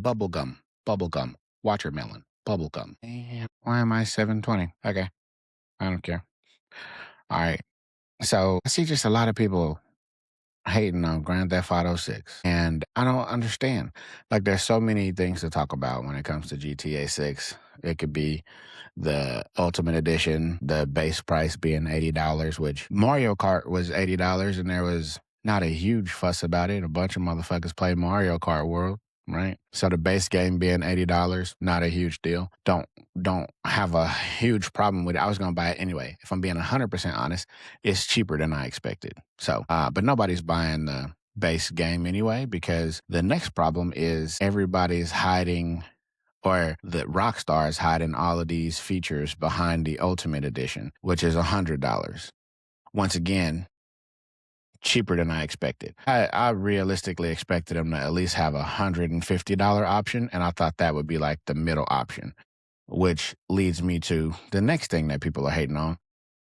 bubblegum, bubblegum, watermelon, bubblegum. And why am I 720? Okay, I don't care. All right. So I see just a lot of people hating on Grand Theft Auto 6. And I don't understand. Like, there's so many things to talk about when it comes to GTA 6. It could be the Ultimate Edition, the base price being $80, which Mario Kart was $80, and there was not a huge fuss about it. A bunch of motherfuckers play Mario Kart World, right? So the base game being $80, not a huge deal. Don't have a huge problem with it. I was gonna buy it anyway. If I'm being 100% honest, it's cheaper than I expected. So, but nobody's buying the base game anyway, because the next problem is everybody's hiding, or the Rockstar is hiding all of these features behind the Ultimate Edition, which is $100. Once again, cheaper than I expected. I realistically expected them to at least have a $150 option, and I thought that would be like the middle option, which leads me to the next thing that people are hating on: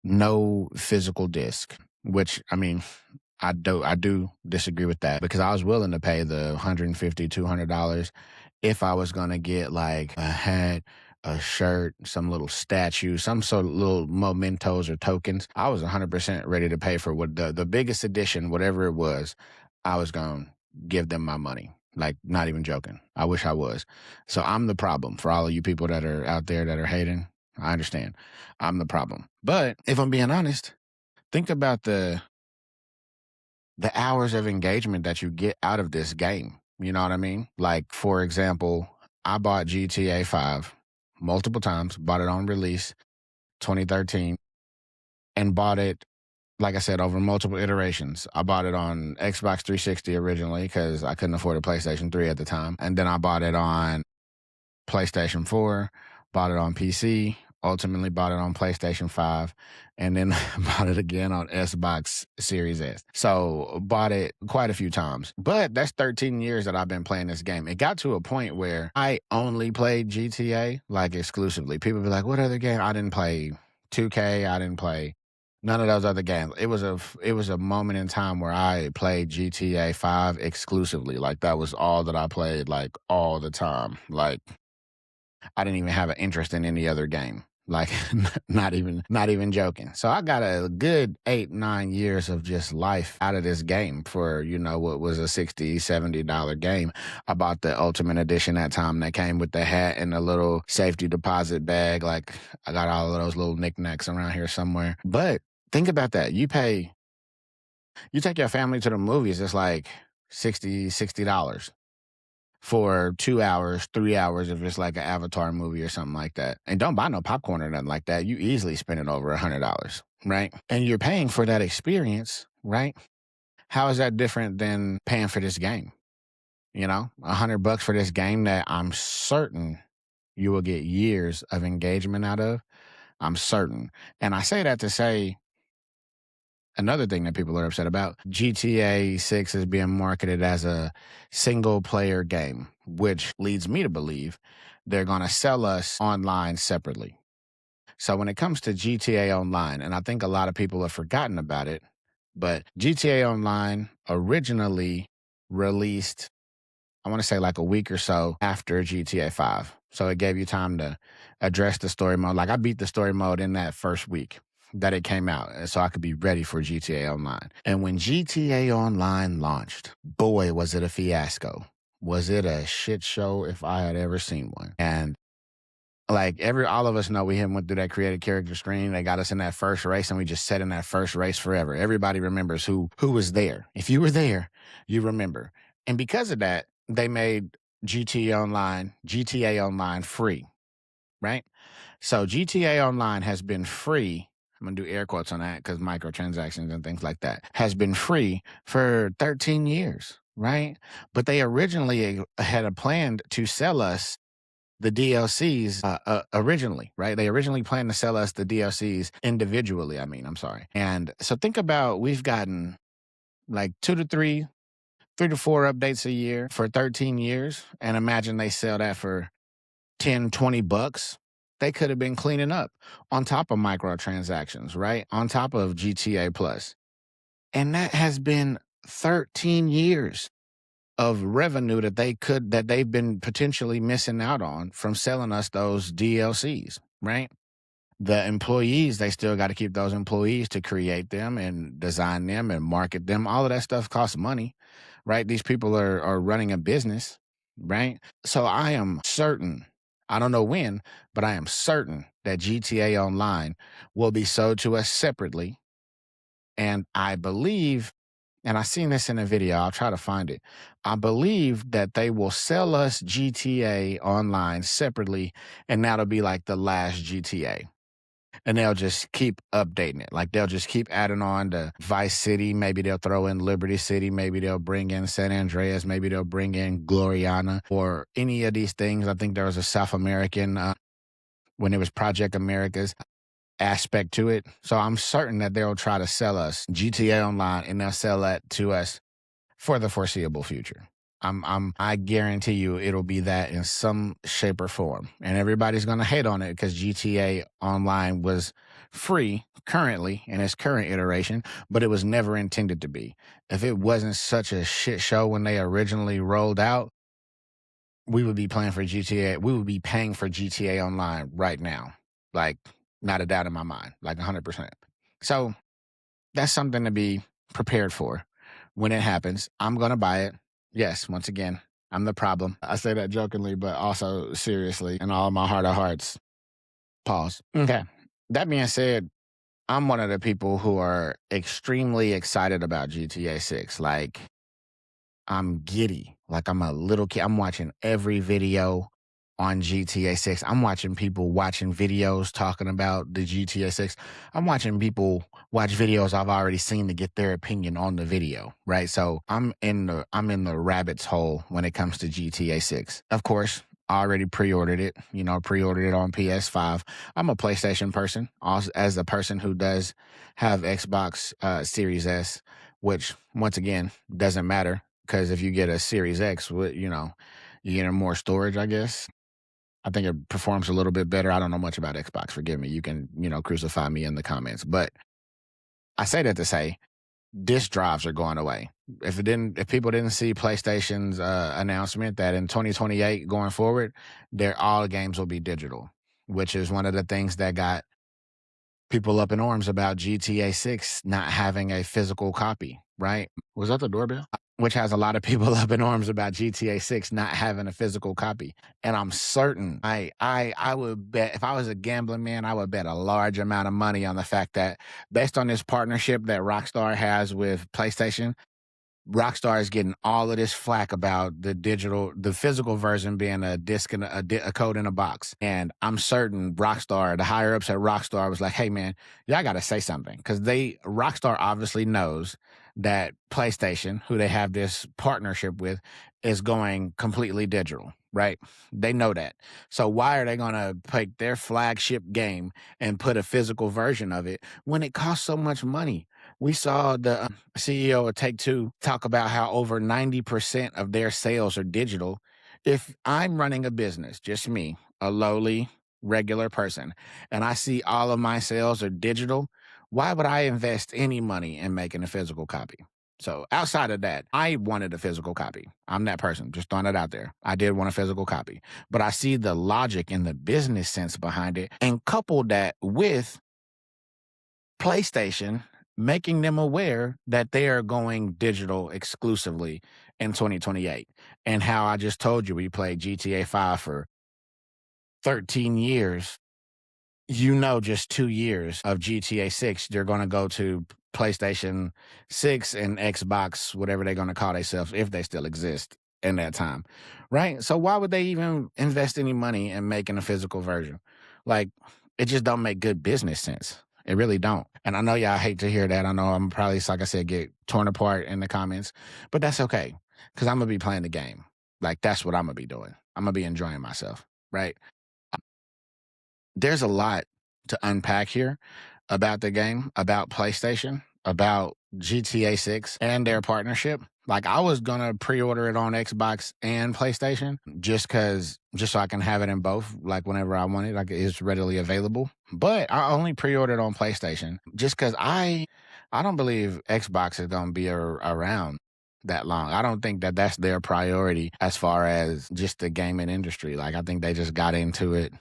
no physical disc. Which, I mean, I do disagree with that, because I was willing to pay the $150, $200 if I was gonna get like a hat, a shirt, some little statue, some sort of little mementos or tokens. I was 100% ready to pay for what the biggest edition, whatever it was. I was gonna give them my money. Like, not even joking. I wish I was. So I'm the problem for all of you people that are out there that are hating. I understand. I'm the problem. But if I'm being honest, think about the hours of engagement that you get out of this game. You know what I mean? Like, for example, I bought GTA 5 multiple times, bought it on release 2013, and bought it, like I said, over multiple iterations. I bought it on Xbox 360 originally because I couldn't afford a PlayStation 3 at the time. And then I bought it on PlayStation 4, bought it on PC, ultimately bought it on PlayStation 5, and then bought it again on Xbox Series S. So bought it quite a few times. But that's 13 years that I've been playing this game. It got to a point where I only played GTA, like, exclusively. People be like, what other game? I didn't play 2K. I didn't play none of those other games. It was a moment in time where I played GTA 5 exclusively. Like, that was all that I played, like, all the time. Like, I didn't even have an interest in any other game. Like, not even joking. So I got a good 8, 9 years of just life out of this game for, what was a $60, $70 game. I bought the Ultimate Edition that time, that came with the hat and the little safety deposit bag. Like, I got all of those little knickknacks around here somewhere. But think about that. You take your family to the movies, it's like $60 for 2 hours, 3 hours if it's like an Avatar movie or something like that. And don't buy no popcorn or nothing like that. You easily spend it over $100, right? And you're paying for that experience, right? How is that different than paying for this game? $100 for this game that I'm certain you will get years of engagement out of. I'm certain. And I say that to say, another thing that people are upset about: GTA 6 is being marketed as a single player game, which leads me to believe they're going to sell us online separately. So when it comes to GTA Online, and I think a lot of people have forgotten about it, but GTA Online originally released, I want to say, like a week or so after GTA 5. So it gave you time to address the story mode. Like, I beat the story mode in that first week that it came out, so I could be ready for GTA Online. And when GTA Online launched, boy, was it a fiasco. Was it a shit show if I had ever seen one. And like, all of us know, we went through that created character screen. They got us in that first race, and we just sat in that first race forever. Everybody remembers who was there. If you were there, you remember. And because of that, they made GTA Online free, right? So GTA Online has been free. I'm going to do air quotes on that because microtransactions and things like that has been free for 13 years, right? But they originally had a plan to sell us the DLCs originally, right? They originally planned to sell us the DLCs individually. I'm sorry. And so think about, we've gotten like 3 to 4 updates a year for 13 years. And imagine they sell that for 10, $20. They could have been cleaning up on top of microtransactions, right? On top of GTA Plus. And that has been 13 years. of revenue that they've been potentially missing out on from selling us those DLCs, right? The employees, they still got to keep those employees to create them and design them and market them. All of that stuff costs money, right? These people are running a business, right? So I am certain, I don't know when, but I am certain that GTA Online will be sold to us separately. And I believe, and I seen this in a video, I'll try to find it. I believe that they will sell us GTA Online separately, and that'll be like the last GTA. And they'll just keep updating it. Like they'll just keep adding on to Vice City. Maybe they'll throw in Liberty City. Maybe they'll bring in San Andreas. Maybe they'll bring in Gloriana or any of these things. I think there was a South American, when it was Project America's aspect to it. So I'm certain that they'll try to sell us GTA Online, and they'll sell that to us for the foreseeable future. I guarantee you it'll be that in some shape or form. And everybody's going to hate on it because GTA Online was free currently in its current iteration, but it was never intended to be. If it wasn't such a shit show when they originally rolled out, we would be playing for GTA. We would be paying for GTA Online right now. Like, not a doubt in my mind, like 100%. So that's something to be prepared for when it happens. I'm going to buy it. Yes, once again, I'm the problem. I say that jokingly, but also seriously in all my heart of hearts. Pause. Okay. That being said, I'm one of the people who are extremely excited about GTA 6. Like, I'm giddy. Like, I'm a little kid. I'm watching every video on GTA 6. I'm watching people watching videos talking about the GTA 6. I'm watching people watch videos I've already seen to get their opinion on the video, right? So I'm in the rabbit's hole when it comes to GTA 6. Of course, I already pre-ordered it, pre-ordered it on PS5. I'm a PlayStation person, also as a person who does have Xbox Series S, which once again doesn't matter because if you get a Series X, you get more storage, I guess. I think it performs a little bit better. I don't know much about Xbox. Forgive me. You can, crucify me in the comments. But I say that to say disk drives are going away. If people didn't see PlayStation's announcement that in 2028 going forward, all games will be digital, which is one of the things that got people up in arms about GTA 6 not having a physical copy, right? Was that the doorbell? Which has a lot of people up in arms about GTA 6 not having a physical copy. And I'm certain I would bet, if I was a gambling man, I would bet a large amount of money on the fact that based on this partnership that Rockstar has with PlayStation, Rockstar is getting all of this flack about the physical version being a disc and a code in a box. And I'm certain Rockstar, the higher ups at Rockstar was like, hey man, y'all got to say something. Cause Rockstar obviously knows that PlayStation, who they have this partnership with, is going completely digital, right? They know that. So why are they going to take their flagship game and put a physical version of it when it costs so much money? We saw the CEO of Take-Two talk about how over 90% of their sales are digital. If I'm running a business, just me, a lowly, regular person, and I see all of my sales are digital, why would I invest any money in making a physical copy? So outside of that, I wanted a physical copy. I'm that person, just throwing it out there. I did want a physical copy, but I see the logic and the business sense behind it, and couple that with PlayStation making them aware that they are going digital exclusively in 2028. And how I just told you, we played GTA 5 for 13 years. Just 2 years of GTA 6, they're going to go to PlayStation 6 and Xbox, whatever they're going to call themselves, if they still exist in that time, right? So why would they even invest any money in making a physical version? Like, it just don't make good business sense. It really don't. And I know y'all hate to hear that. I know I'm probably, like I said, get torn apart in the comments, but that's okay because I'm going to be playing the game. Like, that's what I'm going to be doing. I'm going to be enjoying myself, right? There's a lot to unpack here about the game, about PlayStation, about GTA 6 and their partnership. Like, I was going to pre-order it on Xbox and PlayStation just so I can have it in both, like whenever I want it, like it's readily available. But I only pre-ordered on PlayStation just because I don't believe Xbox is going to be around. that long. I don't think that that's their priority as far as just the gaming industry. Like, I think they just got into it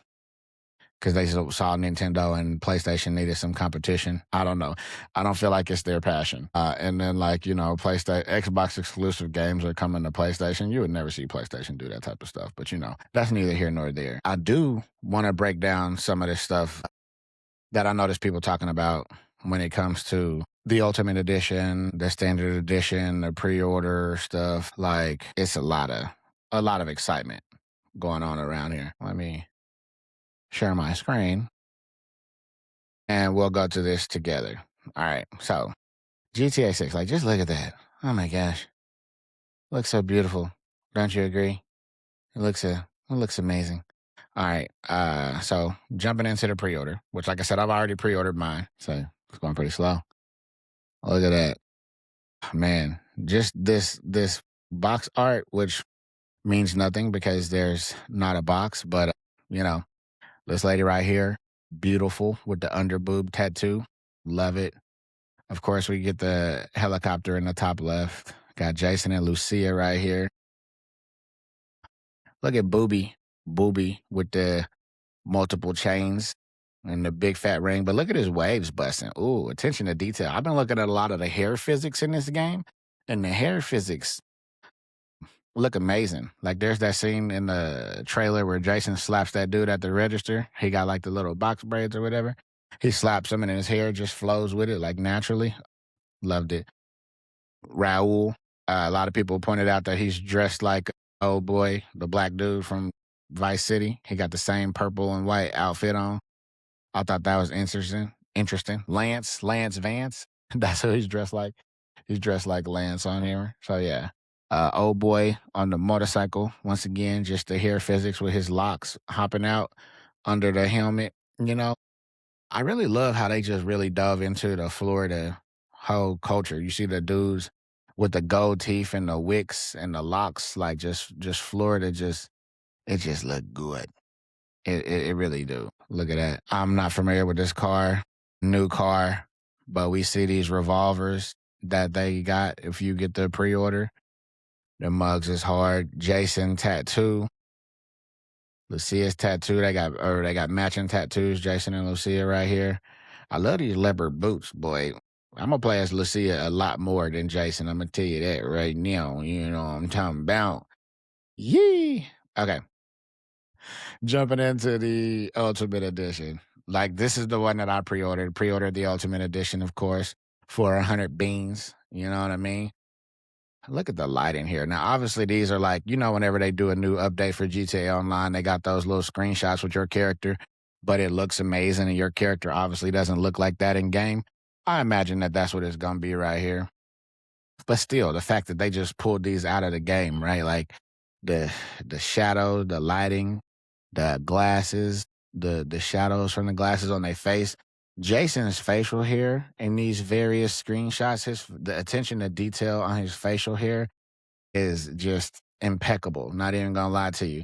because they saw Nintendo and PlayStation needed some competition. I don't know. I don't feel like it's their passion. And then, like, PlayStation, Xbox exclusive games are coming to PlayStation. You would never see PlayStation do that type of stuff. But, that's neither here nor there. I do want to break down some of this stuff that I notice people talking about when it comes to the Ultimate Edition, the Standard Edition, the pre-order stuff. Like, it's a lot of excitement going on around here. Let me share my screen and we'll go to this together. All right. So GTA 6, like, just look at that. Oh my gosh. Looks so beautiful. Don't you agree? It looks amazing. All right. So jumping into the pre-order, which, like I said, I've already pre-ordered mine. So it's going pretty slow. Look at that. Man, just this box art, which means nothing because there's not a box, but this lady right here, beautiful with the under boob tattoo. Love it. Of course, we get the helicopter in the top left. Got Jason and Lucia right here. Look at Booby with the multiple chains and the big fat ring. But look at his waves busting. Ooh, attention to detail. I've been looking at a lot of the hair physics in this game, and the hair physics look amazing. Like, there's that scene in the trailer where Jason slaps that dude at the register. He got like the little box braids or whatever. He slaps him and his hair just flows with it like naturally. Loved it. Raul, a lot of people pointed out that he's dressed like old boy, the black dude from Vice City. He got the same purple and white outfit on. I thought that was interesting. Lance Vance. That's who he's dressed like. He's dressed like Lance on here. So yeah. Old boy on the motorcycle. Once again, just the hair physics with his locks hopping out under the helmet. I really love how they just really dove into the Florida whole culture. You see the dudes with the gold teeth and the wicks and the locks, like just Florida, it just looked good. It really do. Look at that. I'm not familiar with this car, new car, but we see these revolvers that they got if you get the pre-order. The mugs is hard. Jason tattoo. Lucia's tattoo. They got matching tattoos, Jason and Lucia right here. I love these leopard boots, boy. I'm gonna play as Lucia a lot more than Jason. I'm gonna tell you that right now. You know what I'm talking about. Yee. Okay. Jumping into the Ultimate Edition. Like, this is the one that I pre-ordered. Pre-ordered the Ultimate Edition, of course, for 100 beans. You know what I mean? Look at the light in here. Now, obviously, these are like, whenever they do a new update for GTA Online, they got those little screenshots with your character, but it looks amazing, and your character obviously doesn't look like that in game. I imagine that that's what it's going to be right here. But still, the fact that they just pulled these out of the game, right? Like the shadow, the lighting, the glasses, the shadows from the glasses on their face. Jason's facial hair in these various screenshots, the attention to detail on his facial hair is just impeccable. Not even gonna lie to you.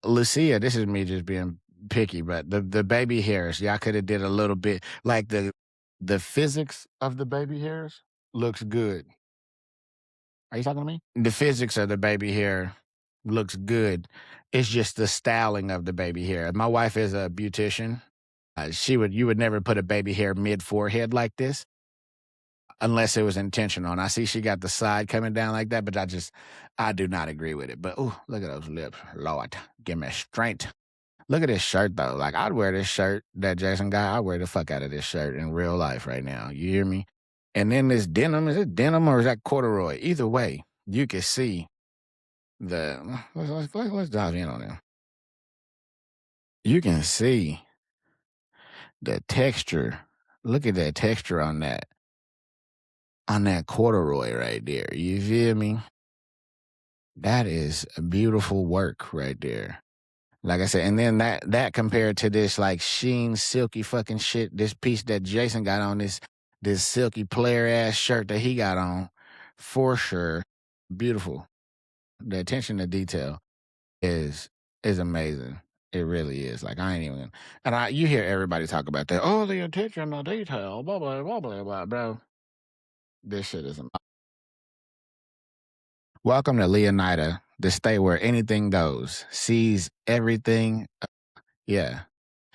Lucia, this is me just being picky, but the baby hairs, y'all could have did a little bit like the physics of the baby hairs looks good. Are you talking to me? The physics of the baby hair looks good. It's just the styling of the baby hair. My wife is a beautician. You would never put a baby hair mid forehead like this unless it was intentional. And I see she got the side coming down like that, but I do not agree with it. But look at those lips. Lord, give me strength. Look at this shirt though. Like, I'd wear this shirt that Jason got. I'd wear the fuck out of this shirt in real life right now. You hear me? And then this denim, is it denim or is that corduroy? Either way, you can see let's dive in on them. You can see the texture. Look at that texture on that corduroy right there. You feel me? That is a beautiful work right there. Like I said, and then that compared to this like sheen, silky fucking shit, this piece that Jason got on, this silky player ass shirt that he got on, for sure, beautiful. The attention to detail is amazing. It really is. Like, I ain't even, and you hear everybody talk about that. Oh, the attention to detail, blah blah blah blah blah, bro. This shit is amazing. Welcome to Leonida, the state where anything goes. Sees everything. Yeah.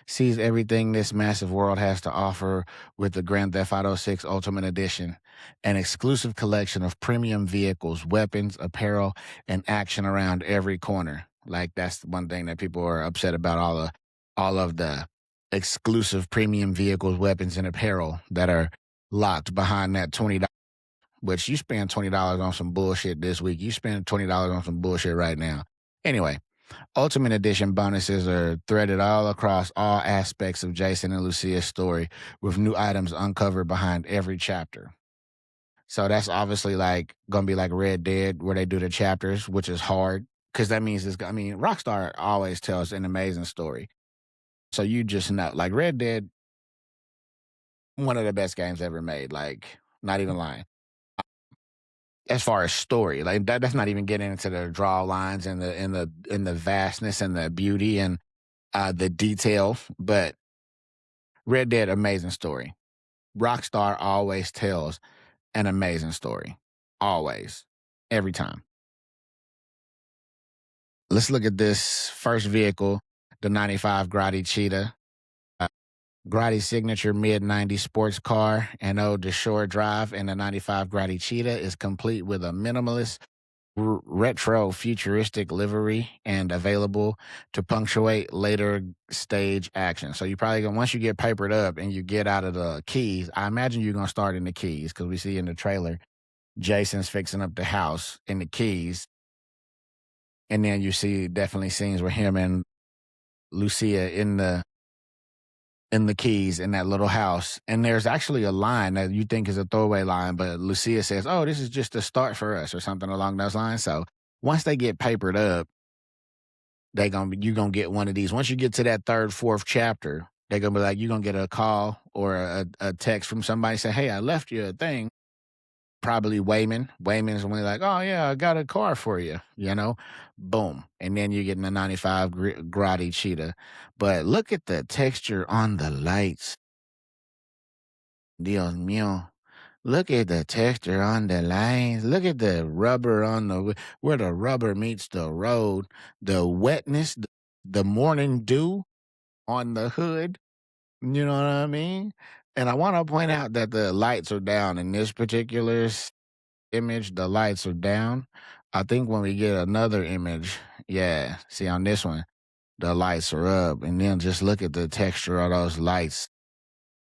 Sees everything this massive world has to offer with the Grand Theft Auto 6 Ultimate Edition, an exclusive collection of premium vehicles, weapons, apparel, and action around every corner. Like that's one thing that people are upset about all of the exclusive premium vehicles, weapons, and apparel that are locked behind that $20. Which you spend $20 on some bullshit this week. You spend $20 on some bullshit right now. Anyway, Ultimate Edition bonuses are threaded all across all aspects of Jason and Lucia's story, with new items uncovered behind every chapter. So that's obviously like gonna be like Red Dead, where they do the chapters, which is hard because that means Rockstar always tells an amazing story. So you just know, like Red Dead, one of the best games ever made. Like, not even lying. As far as story, like that's not even getting into the draw lines and the vastness and the beauty and the detail. But Red Dead, amazing story. Rockstar always tells an amazing story. Always. Every time. Let's look at this first vehicle, the 95 Grotti Cheetah. Uh, Grotti's signature mid-90s sports car, an ode to shore drive, and the 95 Grotti Cheetah is complete with a minimalist retro futuristic livery and available to punctuate later stage action. So you probably gonna, once you get papered up and you get out of the keys, I imagine you're gonna start in the keys because we see in the trailer Jason's fixing up the house in the keys, and then you see definitely scenes with him and Lucia in the keys in that little house. And there's actually a line that you think is a throwaway line, but Lucia says, "Oh, this is just a start for us," or something along those lines. So once they get papered up, you gonna get one of these. Once you get to that third, fourth chapter, they're gonna be like, you're gonna get a call or a text from somebody say, "Hey, I left you a thing." Probably Wayman. Wayman's when like, "Oh yeah, I got a car for you," Boom. And then you're getting a 95 Grotti Cheetah. But look at the texture on the lights. Dios mío. Look at the texture on the lines. Look at the rubber on where the rubber meets the road. The wetness, the morning dew on the hood. You know what I mean? And I want to point out that the lights are down in this particular image. The lights are down. I think when we get another image, yeah, see on this one, the lights are up. And then just look at the texture of those lights.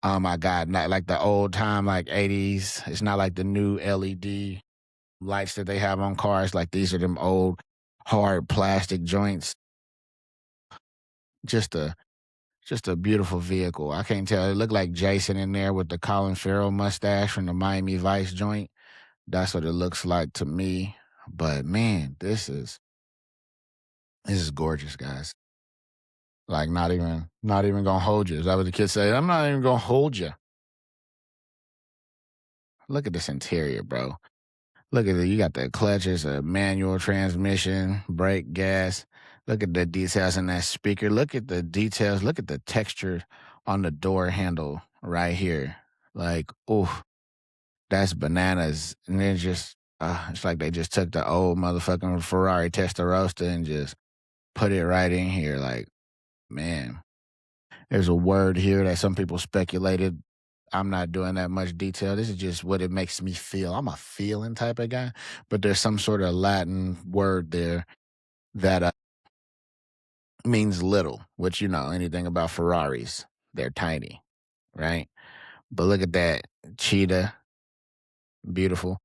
Oh my God, not like the old time, like 80s. It's not like the new LED lights that they have on cars. Like these are them old, hard plastic joints. Just a just a beautiful vehicle. I can't tell. It looked like Jason in there with the Colin Farrell mustache from the Miami Vice joint. That's what it looks like to me. But man, this is gorgeous, guys. Like not even gonna hold you. Is that what the kids say? I'm not even gonna hold you. Look at this interior, bro. Look at you got the clutches, a manual transmission, brake, gas. Look at the details in that speaker. Look at the details. Look at the texture on the door handle right here. Like, oh, that's bananas. And then it's like they just took the old motherfucking Ferrari Testarossa and just put it right in here. Like, man, there's a word here that some people speculated. I'm not doing that much detail. This is just what it makes me feel. I'm a feeling type of guy, but there's some sort of Latin word there that means little, which anything about Ferraris, they're tiny, right? But look at that cheetah, beautiful,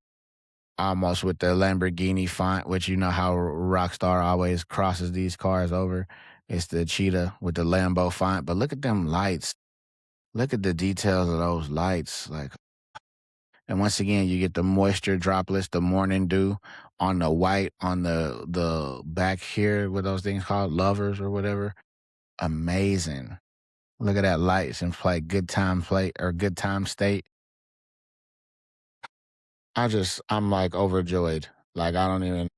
almost with the Lamborghini font, which you know how Rockstar always crosses these cars over. It's the cheetah with the Lambo font, but look at them lights. Look at the details of those lights, like. And once again, you get the moisture droplets, the morning dew on the white on the back here. What those things called, lovers or whatever. Amazing. Look at that lights and play good time play or good time state. I'm like overjoyed. Like I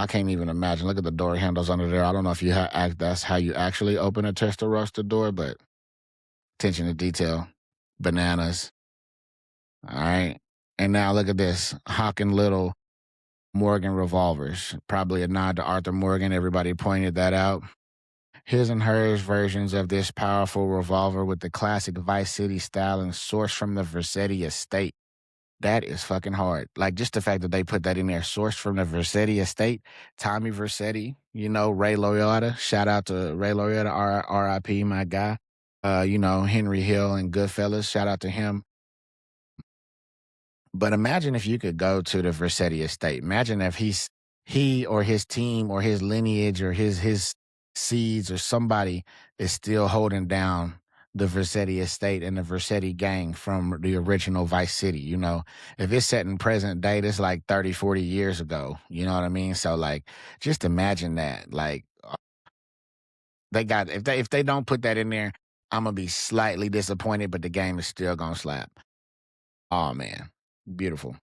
can't even imagine. Look at the door handles under there. I don't know if that's how you actually open a Testarossa door, but attention to detail, bananas. All right. And now look at this. Hawking Little Morgan revolvers. Probably a nod to Arthur Morgan. Everybody pointed that out. His and hers versions of this powerful revolver with the classic Vice City style and sourced from the Vercetti estate. That is fucking hard. Like just the fact that they put that in there, sourced from the Vercetti estate. Tommy Vercetti, Ray Liotta. Shout out to Ray Liotta, R.I.P. my guy. Henry Hill and Goodfellas. Shout out to him. But imagine if you could go to the Vercetti estate. Imagine if he or his team or his lineage or his seeds or somebody is still holding down the Vercetti estate and the Vercetti gang from the original Vice City. If it's set in present day, it's like 30, 40 years ago. You know what I mean? So like just imagine that. Like they got if they don't put that in there, I'm gonna be slightly disappointed, but the game is still gonna slap. Oh man. Beautiful.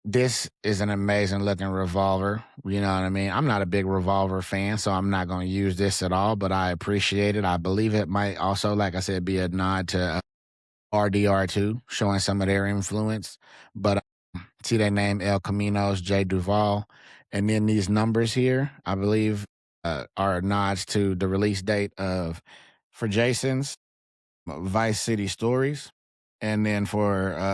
This is an amazing looking revolver. You know what I mean? I'm not a big revolver fan, so I'm not going to use this at all, but I appreciate it. I believe it might also, like I said, be a nod to RDR2, showing some of their influence. But see, they name El Camino's J. Duval. And then these numbers here, I believe, are nods to the release date for Jason's Vice City Stories. And then for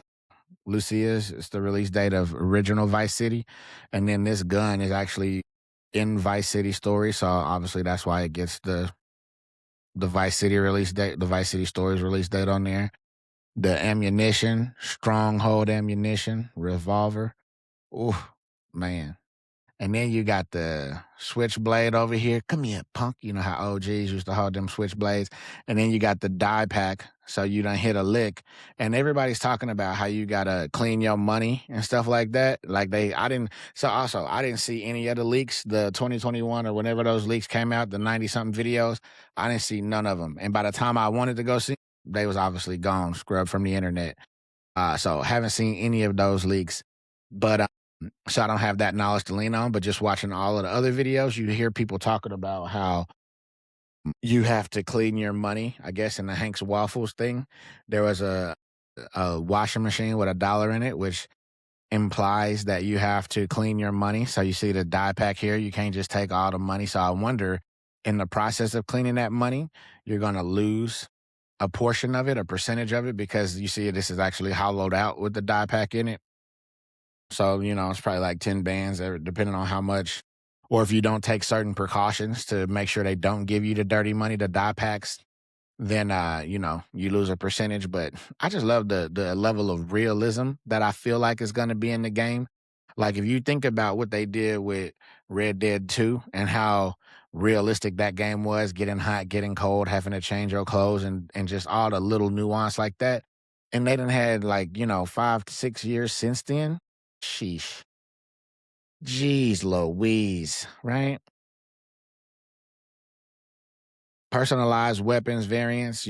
Lucia's, it's the release date of original Vice City. And then this gun is actually in Vice City Stories. So obviously that's why it gets the Vice City release date, the Vice City Stories release date on there. The ammunition, stronghold ammunition, revolver. Ooh, man. And then you got the switchblade over here. Come here, punk. You know how OGs used to hold them switchblades. And then you got the die pack. So you done hit a lick. And everybody's talking about how you got to clean your money and stuff like that. I didn't see any of the leaks, the 2021 or whenever those leaks came out, the 90 something videos. I didn't see none of them. And by the time I wanted to go see, they was obviously gone, scrubbed from the internet. So haven't seen any of those leaks. But so I don't have that knowledge to lean on, but just watching all of the other videos, you hear people talking about how you have to clean your money. I guess in the Hank's Waffles thing, there was a washing machine with $1 in it, which implies that you have to clean your money. So you see the die pack here, you can't just take all the money. So I wonder, in the process of cleaning that money, you're going to lose a portion of it, a percentage of it, because you see this is actually hollowed out with the die pack in it. So, it's probably like 10 bands, depending on how much, or if you don't take certain precautions to make sure they don't give you the dirty money, the die packs, then, you lose a percentage. But I just love the level of realism that I feel like is going to be in the game. Like, if you think about what they did with Red Dead 2 and how realistic that game was, getting hot, getting cold, having to change your clothes and just all the little nuance like that. And they done had 5 to 6 years since then. Sheesh. Jeez Louise, right? Personalized weapons variants,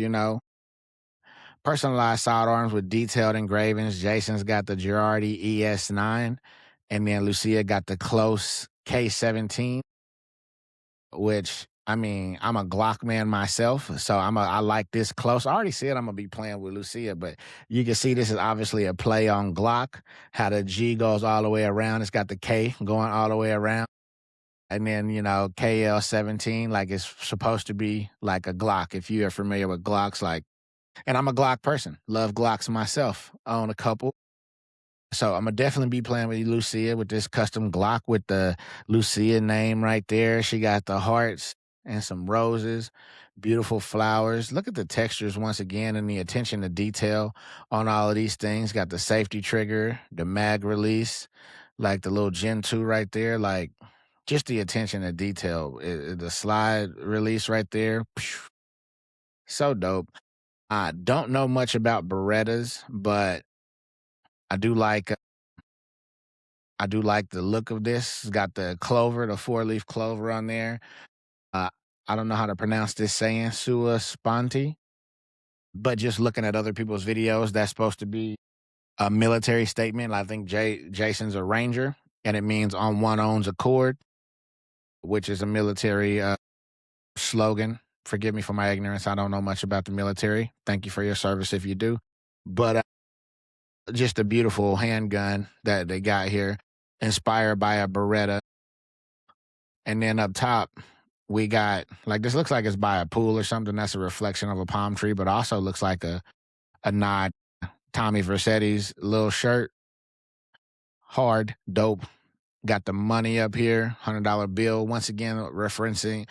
personalized sidearms with detailed engravings. Jason's got the Girardi ES9, and then Lucia got the Close K17, which, I mean, I'm a Glock man myself, so I like this close. I already said I'm gonna be playing with Lucia, but you can see this is obviously a play on Glock, how the G goes all the way around. It's got the K going all the way around. And then, KL17, like it's supposed to be like a Glock. If you are familiar with Glocks, and I'm a Glock person, love Glocks myself, own a couple. So I'm gonna definitely be playing with Lucia with this custom Glock with the Lucia name right there. She got the hearts and some roses, beautiful flowers. Look at the textures once again and the attention to detail on all of these things. Got the safety trigger, the mag release, like the little Gen 2 right there, like just the attention to detail. The slide release right there. So dope. I don't know much about Berettas, but I do like the look of this. It's got the clover, the 4-leaf clover on there. Uh, I don't know how to pronounce this saying, Sua Sponti, but just looking at other people's videos, that's supposed to be a military statement. I think Jason's a ranger, and it means on one owns accord, which is a military slogan. Forgive me for my ignorance. I don't know much about the military. Thank you for your service if you do. But just a beautiful handgun that they got here. inspired by a Beretta. And then up top, we got like this looks like it's by a pool or something. That's a reflection of a palm tree, but also looks like a nod. Tommy Vercetti's little shirt, hard, dope. Got the money up here, $100 bill. Once again, referencing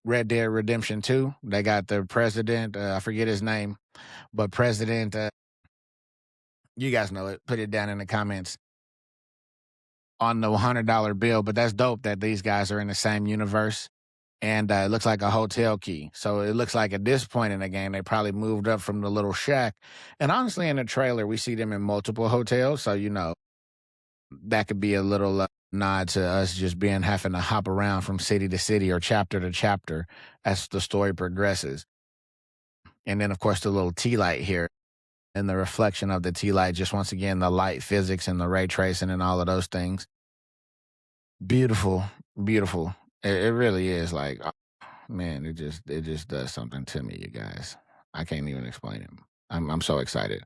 Red Dead Redemption 2. They got the president. I forget his name, but President. You guys know it. Put it down in the comments on the $100 bill. But that's dope that these guys are in the same universe. And it looks like a hotel key. So it looks like at this point in the game, they probably moved up from the little shack. And honestly, in the trailer, we see them in multiple hotels. So, that could be a little nod to us just having to hop around from city to city or chapter to chapter as the story progresses. And then, of course, the little tea light here and the reflection of the tea light, just once again, the light physics and the ray tracing and all of those things. Beautiful, beautiful. It really is like, man, it just does something to me, you guys. I can't even explain it. I'm so excited,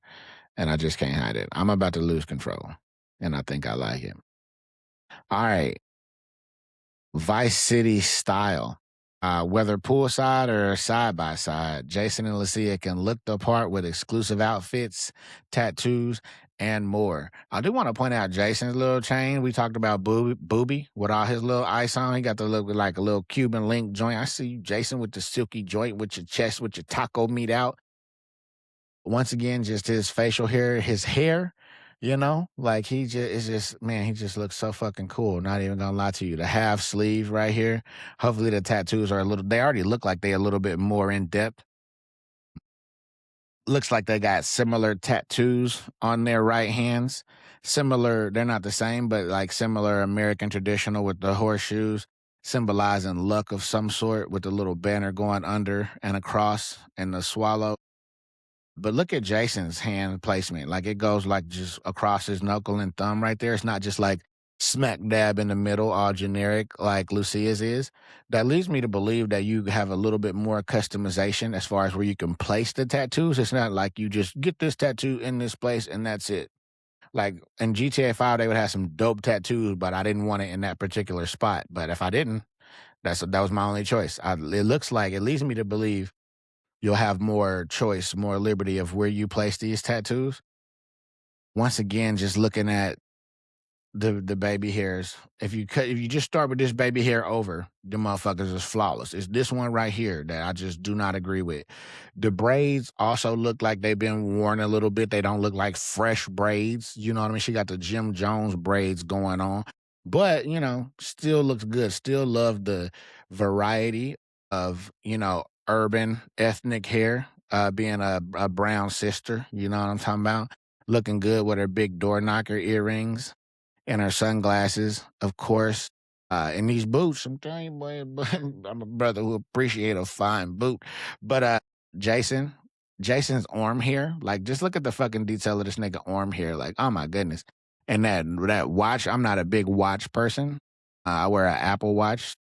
and I just can't hide it. I'm about to lose control, and I think I like it. All right, Vice City style. Whether poolside or side by side, Jason and Lucia can look the part with exclusive outfits, tattoos, and more. I do want to point out Jason's little chain. We talked about Booby with all his little ice on. He got the look like a little Cuban link joint. I see you, Jason, with the silky joint with your chest, with your taco meat out. Once again, just his facial hair, his hair, like he just looks so fucking cool. Not even gonna lie to you. The half sleeve right here. Hopefully the tattoos are they already look like they're a little bit more in depth. Looks like they got similar tattoos on their right hands. Similar, they're not the same, but like similar American traditional with the horseshoes, symbolizing luck of some sort with the little banner going under and across and the swallow. But look at Jason's hand placement. Like it goes like just across his knuckle and thumb right there. It's not just like smack dab in the middle, all generic like Lucia's is. That leads me to believe that you have a little bit more customization as far as where you can place the tattoos. It's not like you just get this tattoo in this place and that's it. Like in GTA 5, they would have some dope tattoos, but I didn't want it in that particular spot. But if I didn't, that was my only choice. It leads me to believe you'll have more choice, more liberty of where you place these tattoos. Once again, just looking at the baby hairs. If you just start with this baby hair over, the motherfuckers is flawless. It's this one right here that I just do not agree with. The braids also look like they've been worn a little bit. They don't look like fresh braids. You know what I mean? She got the Jim Jones braids going on. But, still looks good. Still love the variety of, urban ethnic hair, being a brown sister. You know what I'm talking about? Looking good with her big door knocker earrings and her sunglasses, of course. And these boots, I'm telling you, boy, I'm a brother who appreciate a fine boot. But Jason's arm hair, like just look at the fucking detail of this nigga arm hair. Like, oh my goodness. And that watch, I'm not a big watch person. I wear an Apple Watch.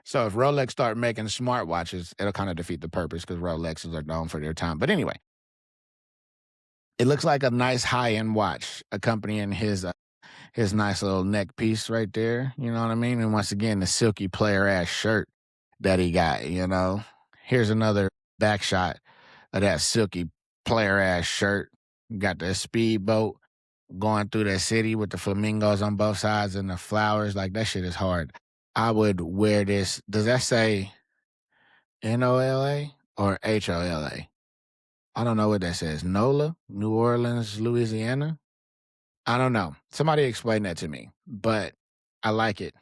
So if Rolex start making smartwatches, it'll kind of defeat the purpose because Rolexes are known for their time. But anyway, it looks like a nice high-end watch accompanying his nice little neck piece right there. You know what I mean? And once again, the silky player-ass shirt that he got, Here's another back shot of that silky player-ass shirt. Got the speedboat going through the city with the flamingos on both sides and the flowers. Like, that shit is hard. I would wear this. Does that say NOLA or HOLA? I don't know what that says. NOLA? New Orleans, Louisiana? I don't know. Somebody explain that to me. But I like it.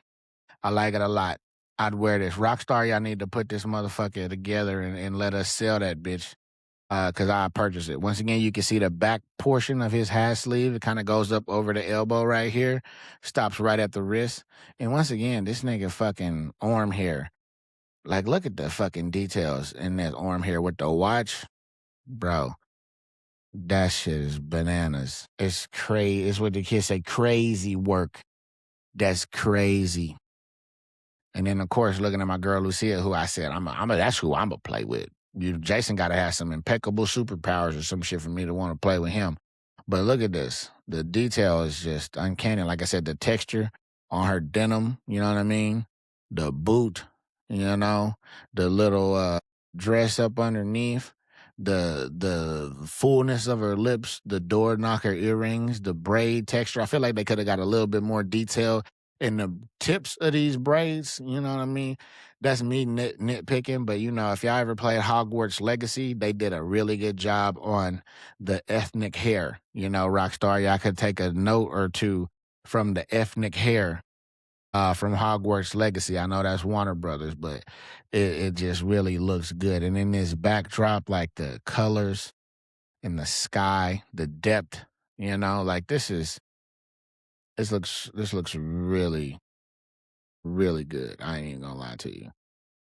I like it a lot. I'd wear this. Rockstar, y'all need to put this motherfucker together and let us sell that bitch. Because I purchased it. Once again, you can see the back portion of his half sleeve. It kind of goes up over the elbow right here. Stops right at the wrist. And once again, this nigga fucking arm hair. Like, look at the fucking details in that arm hair with the watch. Bro, that shit is bananas. It's crazy. It's what the kids say, crazy work. That's crazy. And then, of course, looking at my girl Lucia, who I said, that's who I'm going to play with. Jason got to have some impeccable superpowers or some shit for me to want to play with him. But look at this. The detail is just uncanny. Like I said, the texture on her denim, you know what I mean? The boot, you know, the little dress up underneath, the fullness of her lips, the door knocker earrings, the braid texture. I feel like they could have got a little bit more detail in the tips of these braids, you know what I mean? That's me nitpicking, but if y'all ever played Hogwarts Legacy, they did a really good job on the ethnic hair. Rockstar, y'all could take a note or two from the ethnic hair from Hogwarts Legacy. I know that's Warner Brothers, but it just really looks good. And in this backdrop, like the colors in the sky, the depth, like this looks really, really good. I ain't even gonna lie to you.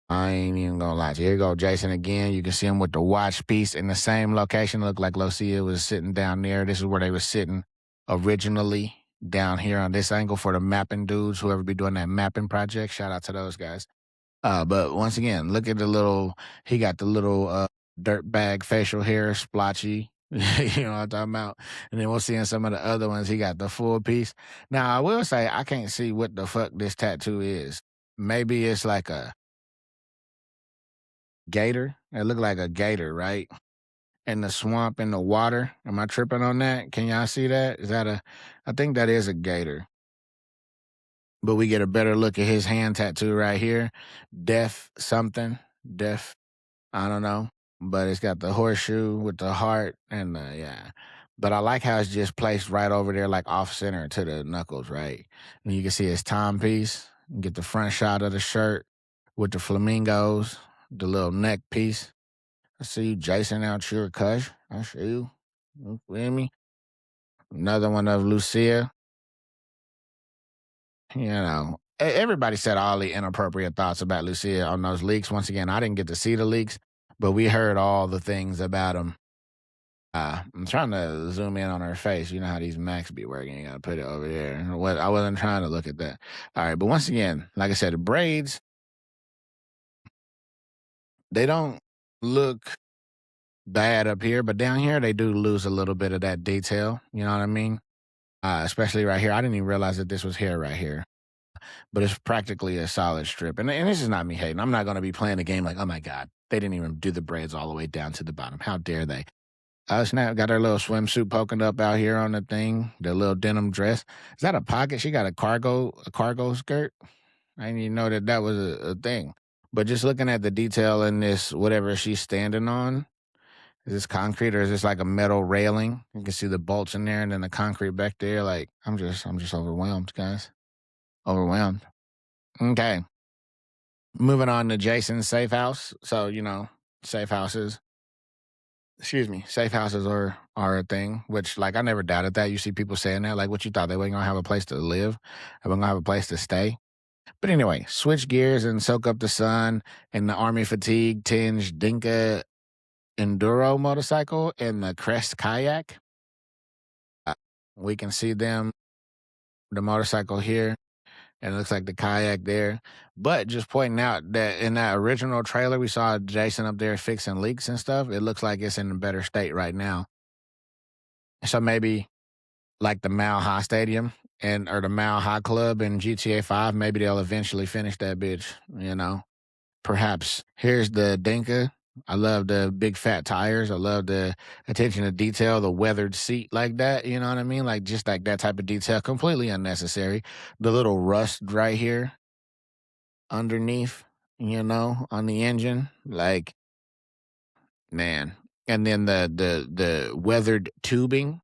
I ain't even gonna lie to you. Here you go, Jason again. You can see him with the watch piece in the same location. Looked like Lucia was sitting down there. This is where they were sitting originally, down here on this angle for the mapping dudes, whoever be doing that mapping project. Shout out to those guys. But once again, look at he got the little dirt bag facial hair, splotchy. You know what I'm talking about? And then we'll see in some of the other ones, he got the full piece. Now, I will say, I can't see what the fuck this tattoo is. Maybe it's like a gator. It looked like a gator, right? In the swamp in the water. Am I tripping on that? Can y'all see that? I think that is a gator. But we get a better look at his hand tattoo right here. Death something. Death, I don't know. But it's got the horseshoe with the heart and yeah. But I like how it's just placed right over there, like off center to the knuckles, right? And you can see his timepiece. You get the front shot of the shirt with the flamingos, the little neck piece. I see you, Jason, out here, Kush. I see you. You feel me? Another one of Lucia. Everybody said all the inappropriate thoughts about Lucia on those leaks. Once again, I didn't get to see the leaks, but we heard all the things about them. I'm trying to zoom in on her face. You know how these Macs be working. You got to put it over there. I wasn't trying to look at that. All right, but once again, like I said, the braids, they don't look bad up here, but down here they do lose a little bit of that detail. You know what I mean? Especially right here. I didn't even realize that this was hair right here. But it's practically a solid strip. And this is not me hating. I'm not going to be playing the game like, oh my God, they didn't even do the braids all the way down to the bottom. How dare they? Snap got her little swimsuit poking up out here on the thing, the little denim dress. Is that a pocket? She got a cargo skirt? I didn't even know that was a thing. But just looking at the detail in this, whatever she's standing on, is this concrete or is this like a metal railing? You can see the bolts in there and then the concrete back there. Like, I'm just overwhelmed, guys. Overwhelmed. Okay. Moving on to Jason's safe house. So, safe houses. Excuse me. Safe houses are a thing, which like I never doubted that. You see people saying that. Like, what you thought they weren't gonna have a place to live? They weren't gonna have a place to stay. But anyway, switch gears and soak up the sun in the army fatigue tinged Dinka enduro motorcycle and the Crest kayak. Uh, we can see the motorcycle here. And it looks like the kayak there. But just pointing out that in that original trailer, we saw Jason up there fixing leaks and stuff. It looks like it's in a better state right now. So maybe like the Mile High Stadium or the Mile High Club in GTA 5, maybe they'll eventually finish that bitch. Perhaps. Here's the Dinka. I love the big fat tires. I love the attention to detail, the weathered seat like that. You know what I mean? Like just like that type of detail, completely unnecessary. The little rust right here underneath, on the engine. Like, man. And then the weathered tubing,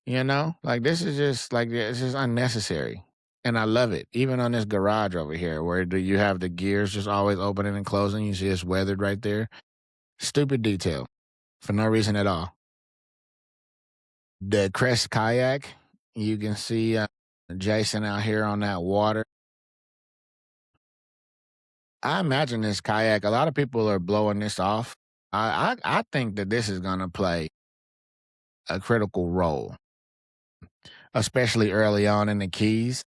like this is just like it's just unnecessary. And I love it. Even on this garage over here where you have the gears just always opening and closing. You see it's weathered right there. Stupid detail for no reason at all. The Crest kayak, you can see Jason out here on that water. I imagine this kayak, a lot of people are blowing this off. I think that this is going to play a critical role, especially early on in the Keys.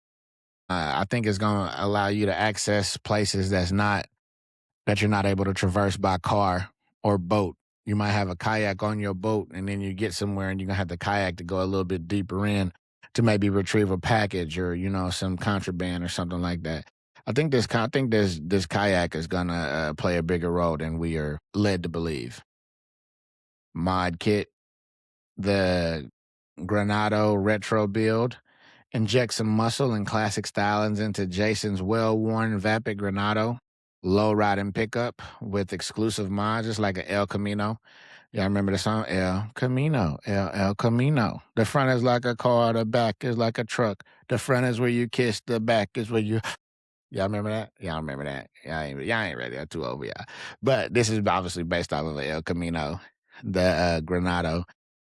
I think it's going to allow you to access places that you're not able to traverse by car or boat. You might have a kayak on your boat, and then you get somewhere, and you're gonna have the kayak to go a little bit deeper in to maybe retrieve a package or some contraband or something like that. I think this kayak is gonna play a bigger role than we are led to believe. Mod kit, the Granado retro build. Inject some muscle and classic stylings into Jason's well-worn Vapid Granado. Low riding pickup with exclusive mods, just like an El Camino. Y'all remember the song? El Camino, El Camino. The front is like a car, the back is like a truck. The front is where you kiss, the back is where you. Y'all remember that? Y'all remember that? Y'all ain't ready. I'm too over y'all. But this is obviously based off of El Camino, the Granado.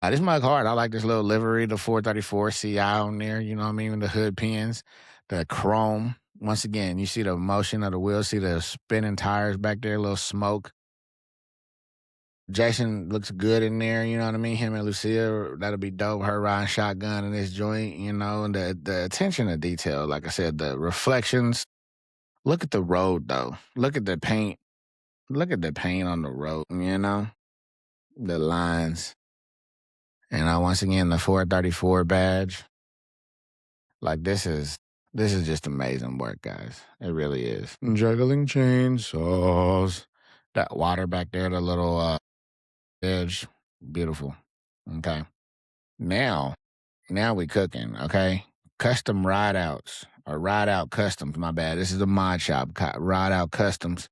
This mug hard. I like this little livery, the 434 CI on there. You know what I mean? The hood pins, the chrome. Once again, you see the motion of the wheels, see the spinning tires back there, a little smoke. Jason looks good in there, you know what I mean? Him and Lucia, that'll be dope. Her riding shotgun in this joint, and the attention to detail, like I said, the reflections. Look at the road though. Look at the paint. Look at the paint on the road, the lines. And once again, the 434 badge. Like this is just amazing work, guys. It really is. Juggling chainsaws. That water back there, the little edge, beautiful. Okay. Now we cooking. Okay. Custom ride outs or ride out customs. My bad. This is a mod shop. Ride out customs.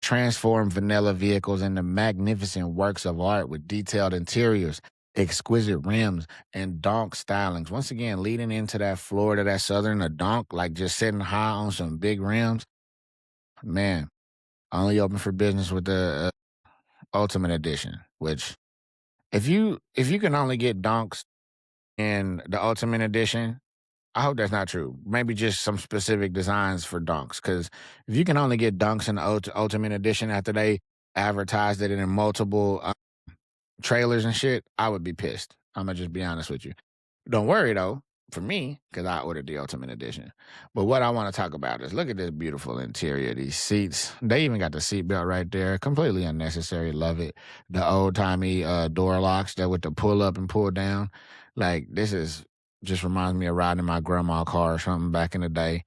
Transform vanilla vehicles into magnificent works of art with detailed interiors, exquisite rims, and donk stylings. Once again, leading into that Florida, that southern, a donk, like just sitting high on some big rims. Man, only open for business with the Ultimate Edition, which if you can only get donks in the Ultimate Edition, I hope that's not true. Maybe just some specific designs for dunks. Because if you can only get dunks in the Ultimate Edition after they advertised it in multiple trailers and shit, I would be pissed. I'm going to just be honest with you. Don't worry, though, for me, because I ordered the Ultimate Edition. But what I want to talk about is look at this beautiful interior, these seats. They even got the seat belt right there. Completely unnecessary. Love it. The old-timey door locks that with the pull up and pull down. Like, this is just reminds me of riding in my grandma's car or something back in the day.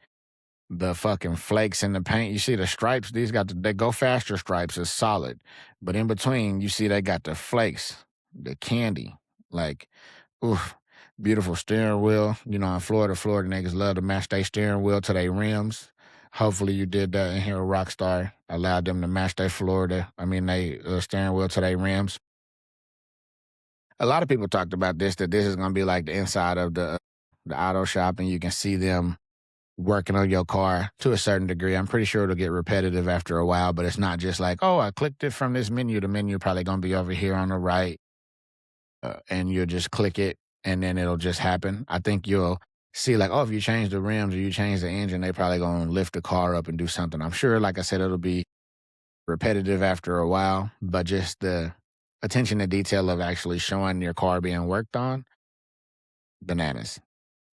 The fucking flakes in the paint. You see the stripes? These got they go faster stripes is solid. But in between, you see they got the flakes, the candy. Like, oof. Beautiful steering wheel. In Florida niggas love to match their steering wheel to their rims. Hopefully you did that in here with Rockstar. Allowed them to match their they steering wheel to their rims. A lot of people talked about that this is going to be like the inside of the auto shop, and you can see them working on your car to a certain degree. I'm pretty sure it'll get repetitive after a while, but it's not just like, oh, I clicked it from this menu. The menu probably going to be over here on the right, and you'll just click it, and then it'll just happen. I think you'll see like, oh, if you change the rims or you change the engine, they probably going to lift the car up and do something. I'm sure, like I said, it'll be repetitive after a while, but just the attention to detail of actually showing your car being worked on, bananas.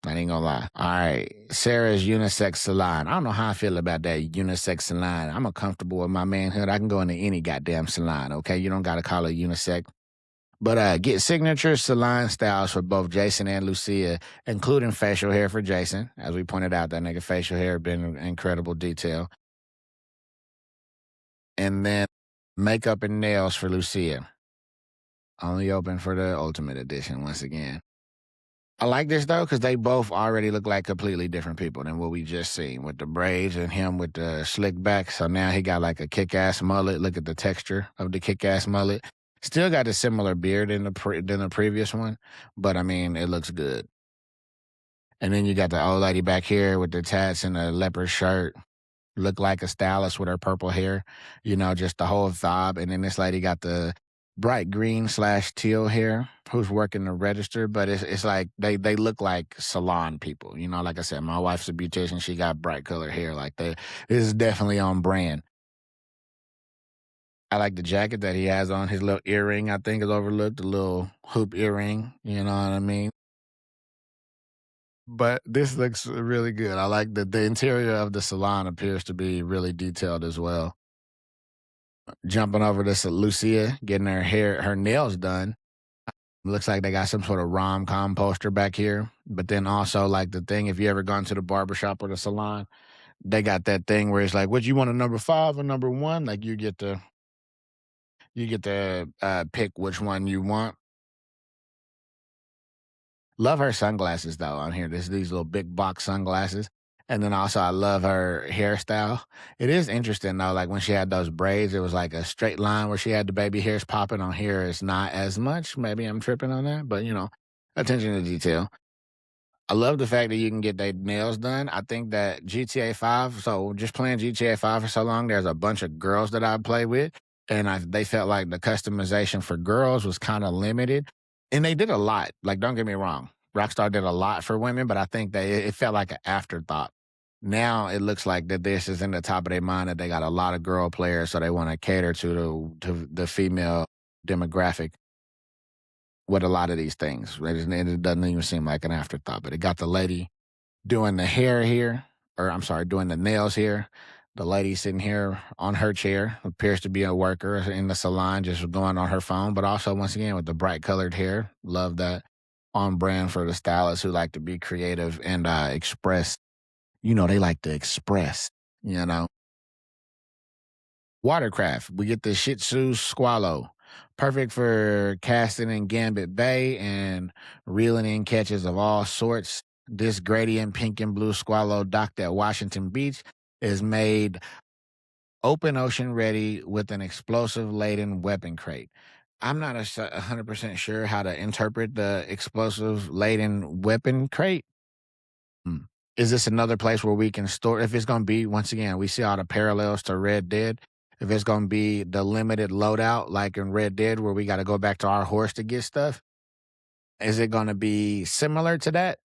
I ain't gonna lie. All right, Sarah's unisex salon. I don't know how I feel about that unisex salon. I'm comfortable with my manhood. I can go into any goddamn salon, okay? You don't gotta call it unisex. But get signature salon styles for both Jason and Lucia, including facial hair for Jason. As we pointed out, that nigga facial hair been in incredible detail. And then makeup and nails for Lucia. Only open for the Ultimate Edition once again. I like this though, because they both already look like completely different people than what we just seen with the braids and him with the slick back. So now he got like a kick-ass mullet. Look at the texture of the kick-ass mullet. Still got a similar beard than the previous one, but it looks good. And then you got the old lady back here with the tats and the leopard shirt. Look like a stylist with her purple hair, just the whole vibe. And then this lady got the bright green / teal hair who's working the register, but it's like they look like salon people. Like I said, my wife's a beautician. She got bright colored hair. Like this is definitely on brand. I like the jacket that he has on. His little earring, I think, is overlooked. The little hoop earring, you know what I mean? But this looks really good. I like that the interior of the salon appears to be really detailed as well. Jumping over to Lucia, getting her nails done. Looks like they got some sort of rom-com poster back here. But then also like the thing, if you ever gone to the barbershop or the salon, they got that thing where it's like, what you want, a number 5 or number 1? Like you get to pick which one you want. Love her sunglasses though on here. These little big box sunglasses. And then also I love her hairstyle. It is interesting though, like when she had those braids, it was like a straight line where she had the baby hairs popping. On here it's not as much. Maybe I'm tripping on that, but attention to detail. I love the fact that you can get their nails done. I think that GTA 5, so just playing GTA 5 for so long, there's a bunch of girls that I play with, and they felt like the customization for girls was kind of limited. And they did a lot. Like, don't get me wrong. Rockstar did a lot for women, but I think that it felt like an afterthought. Now it looks like that this is in the top of their mind that they got a lot of girl players, so they want to cater to the female demographic with a lot of these things. It doesn't even seem like an afterthought, but it got the lady doing the hair here, or I'm sorry, doing the nails here. The lady sitting here on her chair appears to be a worker in the salon, just going on her phone, but also, once again, with the bright colored hair. Love that. On brand for the stylists who like to be creative and express. They like to express, you know. Watercraft. We get the Shih Tzu Squallow. Perfect for casting in Gambit Bay and reeling in catches of all sorts. This gradient pink and blue Squallow docked at Washington Beach is made open ocean ready with an explosive laden weapon crate. I'm not 100% sure how to interpret the explosive laden weapon crate. Hmm. Is this another place where we can store? If it's going to be, once again, we see all the parallels to Red Dead. If it's going to be the limited loadout like in Red Dead where we got to go back to our horse to get stuff, is it going to be similar to that?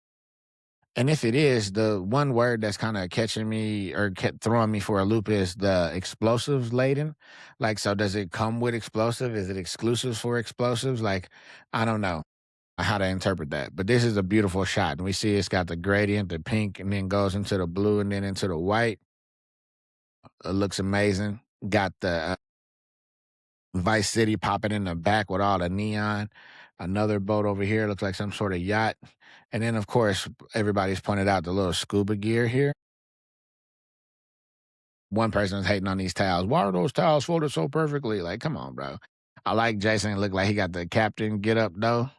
And if it is, the one word that's kind of catching me or kept throwing me for a loop is the explosives laden. Like, so does it come with explosive? Is it exclusive for explosives? Like, I don't know how to interpret that. But this is a beautiful shot. And we see it's got the gradient, the pink, and then goes into the blue and then into the white. It looks amazing. Got the Vice City popping in the back with all the neon. Another boat over here looks like some sort of yacht. And then, of course, everybody's pointed out the little scuba gear here. One person is hating on these towels. Why are those towels folded so perfectly? Like, come on, bro. I like Jason. It looked like he got the captain get up, though.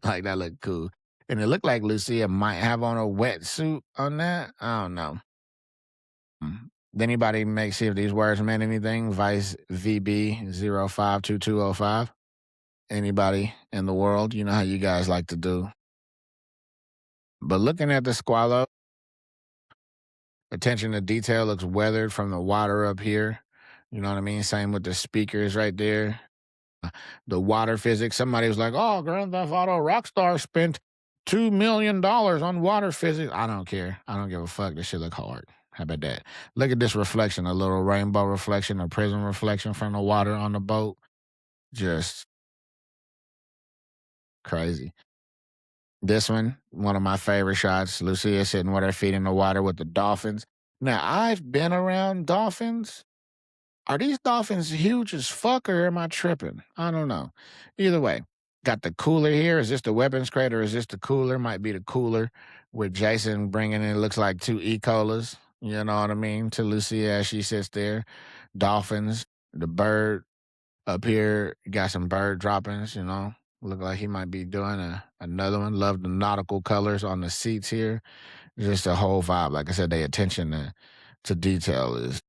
Like, that looked cool. And it looked like Lucia might have on a wetsuit on that. I don't know. Did anybody see if these words meant anything? Vice VB 052205. Anybody in the world? You know how you guys like to do. But looking at the Squallow, attention to detail looks weathered from the water up here. You know what I mean? Same with the speakers right there. The water physics. Somebody was like, oh, Grand Theft Auto Rockstar spent $2 million on water physics. I don't care. I don't give a fuck. This shit look hard. How about that? Look at this reflection, a little rainbow reflection, a prism reflection from the water on the boat. Just crazy. This one of my favorite shots. Lucia sitting with her feet in the water with the dolphins. Now, I've been around dolphins. Are these dolphins huge as fuck or am I tripping? I don't know. Either way, got the cooler here. Is this the weapons crate or is this the cooler? Might be the cooler with Jason bringing in, looks like 2 E. colas. You know what I mean? To Lucia as she sits there. Dolphins, the bird up here. Got some bird droppings, Look like he might be doing another one. Love the nautical colors on the seats here. Just a whole vibe. Like I said, their attention to detail is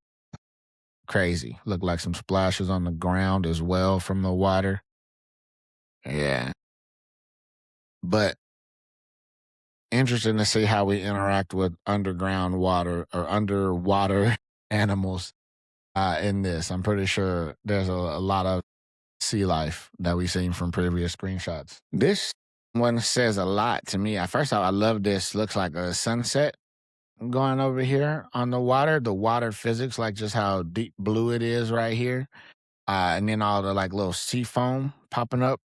crazy. Look like some splashes on the ground as well from the water. Yeah. But interesting to see how we interact with underground water or underwater animals in this. I'm pretty sure there's a lot of sea life that we've seen from previous screenshots. This one says a lot to me. First off, I love this. Looks like a sunset going over here on the water. The water physics, like just how deep blue it is right here. And then all the like little sea foam popping up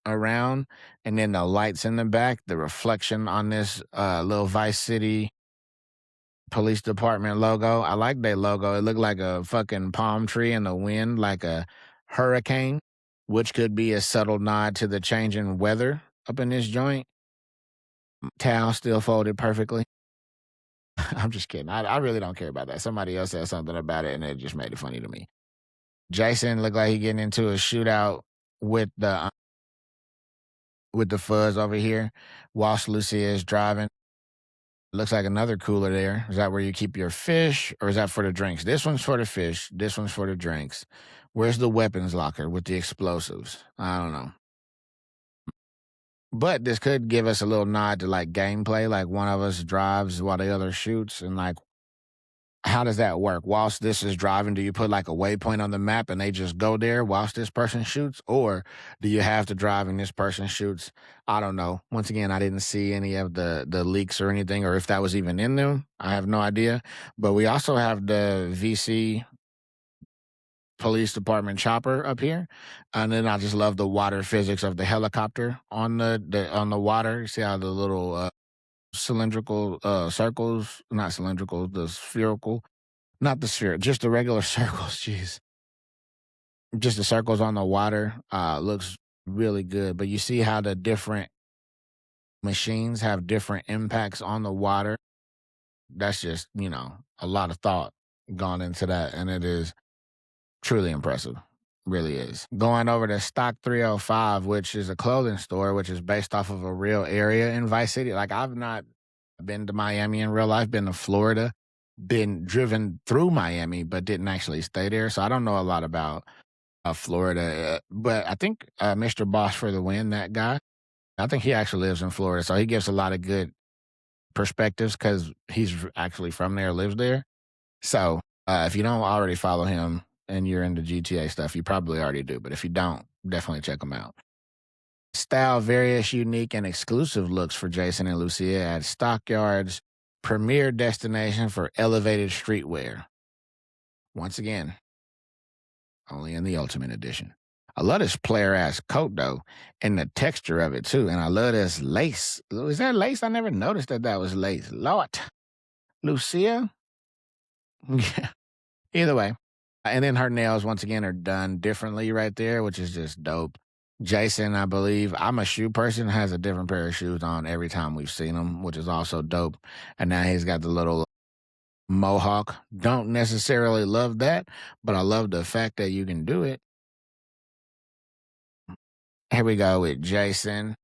around. And then the lights in the back, the reflection on this little Vice City police department logo. I like their logo. It looked like a fucking palm tree in the wind, like a hurricane, which could be a subtle nod to the changing weather up in this joint. Towel still folded perfectly. I'm just kidding. I really don't care about that. Somebody else said something about it, and it just made it funny to me. Jason looked like he getting into a shootout with the fuzz over here, whilst Lucia is driving. Looks like another cooler there. Is that where you keep your fish, or is that for the drinks? This one's for the fish. This one's for the drinks. Where's the weapons locker with the explosives? I don't know. But this could give us a little nod to like gameplay, like one of us drives while the other shoots, and like how does that work? Whilst this is driving, do you put like a waypoint on the map and they just go there whilst this person shoots? Or do you have to drive and this person shoots? I don't know. Once again, I didn't see any of the leaks or anything, or if that was even in them. I have no idea. But we also have the VC police department chopper up here. And then I just love the water physics of the helicopter on the water. You see how the little cylindrical circles, not cylindrical, the spherical, not the sphere, just the regular circles. Jeez, just the circles on the water looks really good. But you see how the different machines have different impacts on the water. That's just a lot of thought gone into that, and it is truly impressive. Really is. Going over to Stock 305, which is a clothing store, which is based off of a real area in Vice City. Like, I've not been to Miami in real life, been to Florida, been driven through Miami, but didn't actually stay there. So I don't know a lot about Florida. But I think Mr. Boss for the Win, that guy, I think he actually lives in Florida. So he gives a lot of good perspectives because he's actually from there, lives there. So if you don't already follow him and you're into GTA stuff, you probably already do. But if you don't, definitely check him out. Style various, unique, and exclusive looks for Jason and Lucia at Stockyard's premier destination for elevated streetwear. Once again, only in the Ultimate Edition. I love this player ass coat though, and the texture of it too. And I love this lace. Is that lace? I never noticed that was lace. Lord, Lucia. Either way. And then her nails, once again, are done differently right there, which is just dope. Jason, I believe, I'm a shoe person, has a different pair of shoes on every time we've seen him, which is also dope. And now he's got the little mohawk. Don't necessarily love that, but I love the fact that you can do it. Here we go with Jason.